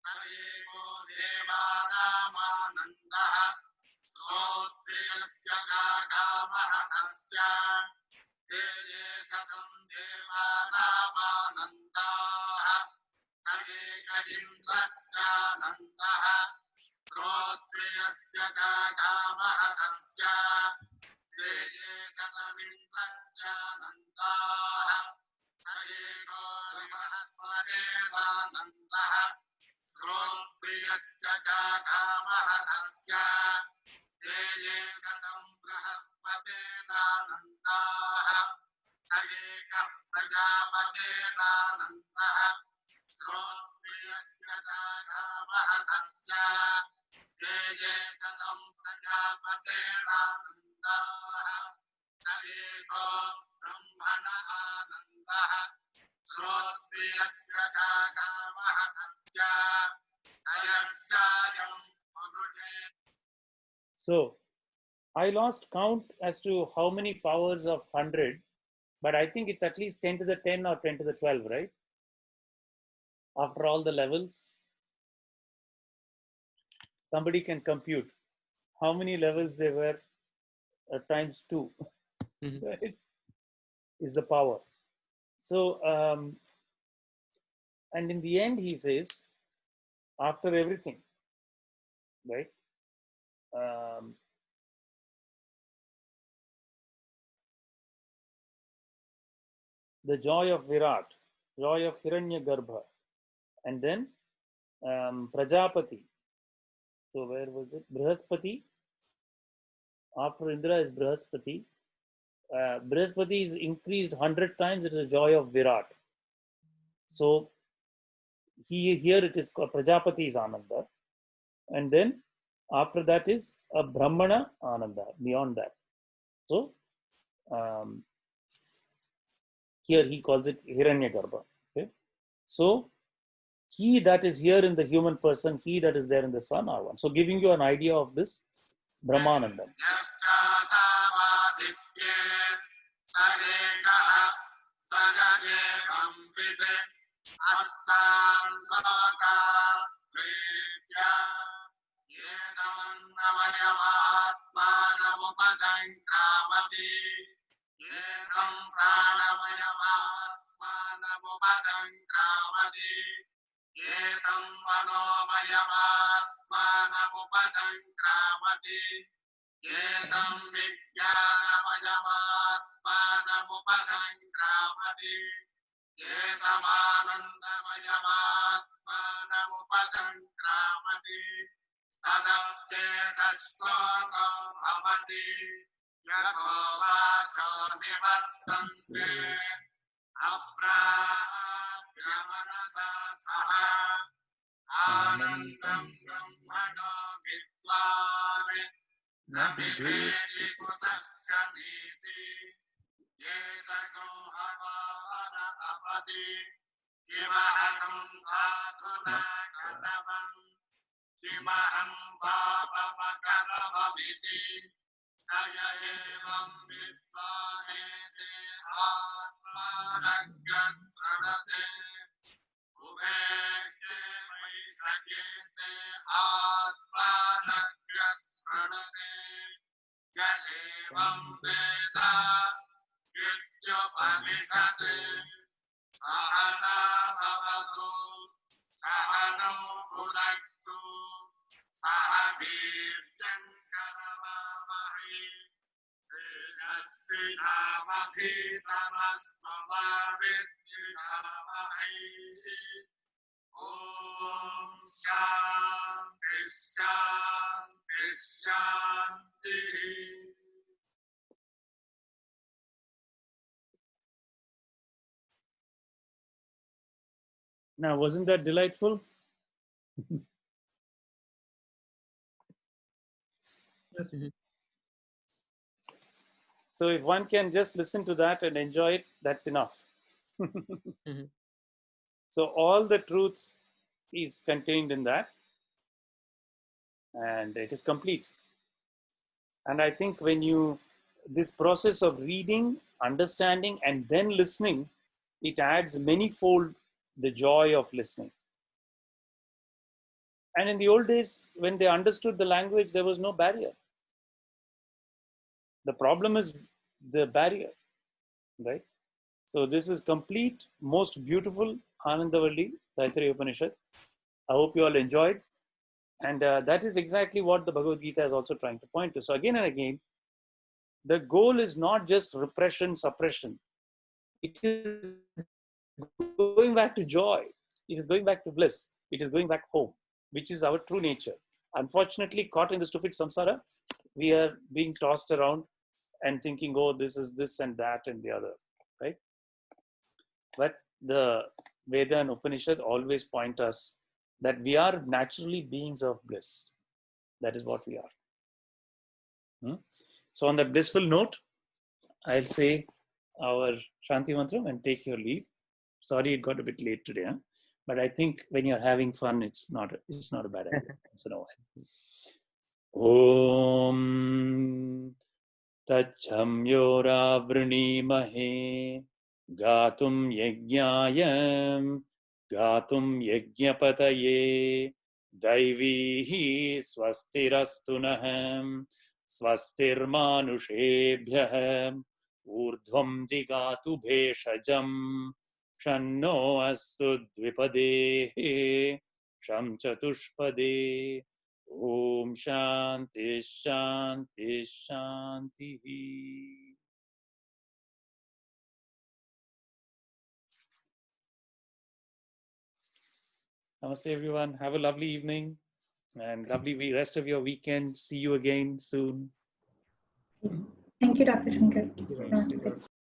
स एको देवानामानन्दः श्रोत्रियस्य च कामः तस्य ते ये शतं देवानामानन्दाः स एक इन्द्रश्चानन्दः श्रोत्रियस्य च कामः तस्य ते ये शतमिन्द्रश्चानन्दाः स एको बृहस्पतिरानन्दः श्रोत्रियस्य च कामः तस्य ते ये शतं बृहस्पतिरानन्दाः स एकः प्रजापतिरानन्दः श्रोत्रियस्य च कामः तस्य ते ये शतं प्रजापतिरानन्दाः स एको ब्रह्मण आनन्दः श्रोत्रियस्य च कामः तस्य तयश्चायं पुरुषे. So I lost count as to how many powers of 100, but I think it's at least 10 to the 10 or 10 to the 12, right? After all the levels. Somebody can compute how many levels there were times 2, right? Is the power. So, and in the end, he says, after everything, right? The joy of Virat, joy of Hiranyagarbha, and then Prajapati. So where was it? Brihaspati. After Indra is Brihaspati. Brihaspati is increased 100 times. It is the joy of Virat. So here it is called Prajapati is Ananda. And then After that is a Brahmana Ananda, beyond that. So here he calls it Hiranyagarbha. Okay? So he that is here in the human person, he that is there in the sun are one. So giving you an idea of this Brahmanandam. Yetam manomayamatmanamupasangramati Yetam vijnanamayamaatmanamupasangramati Yetam anandamayamatmanamupasangramati Tadapte tashlokam bhavati Yato vacho nivattante Aprabhyamanasa saha Anandam brahmano vidvane na viveti kutascha niti Yetago bhavana tapati Kimahakam sadhuna katavam Kimaham bhavamakaravamiti Saya evam vidvane te atmanagastranate Ubhekte vaisakete atmanagastranate Yaevam veda yujopanisate Sahana bhavatu Sahano bhunaktu Sahabiryan karavamahi Om Shanti Shanti Shanti. Now, wasn't that delightful? So if one can just listen to that and enjoy it, that's enough. So all the truth is contained in that, and it is complete. And I think when you, this process of reading, understanding, and then listening, it adds manyfold the joy of listening. And in the old days, when they understood the language, there was no barrier. The problem is the barrier, right? So this is complete, most beautiful Anandavalli, Taittiriya Upanishad. I hope you all enjoyed. And that is exactly what the Bhagavad Gita is also trying to point to. So again and again, the goal is not just repression, suppression. It is going back to joy. It is going back to bliss. It is going back home, which is our true nature. Unfortunately, caught in the stupid samsara, we are being tossed around and thinking, oh, this is this and that and the other, right? But the Veda and Upanishad always point us that we are naturally beings of bliss. That is what we are. So on that blissful note, I'll say our Shanti Mantram and take your leave. Sorry it got a bit late today, huh? But I think when you're having fun, it's not a bad idea. So no. Om Tachamyora Vrinimahe Gatum Yajnayam Gatum Yajnapataye Daivihi Swastirastunaham Swastirmanushebhyaham Urdhvam Jigatu Bheshajam Shanno Astu Dvipadehe Sham Chatushpade Om Shanti Shanti Shanti. Namaste everyone. Have a lovely evening and lovely rest of your weekend. See you again soon. Thank you, Dr. Shankar. Thank you, Dr. Namaste.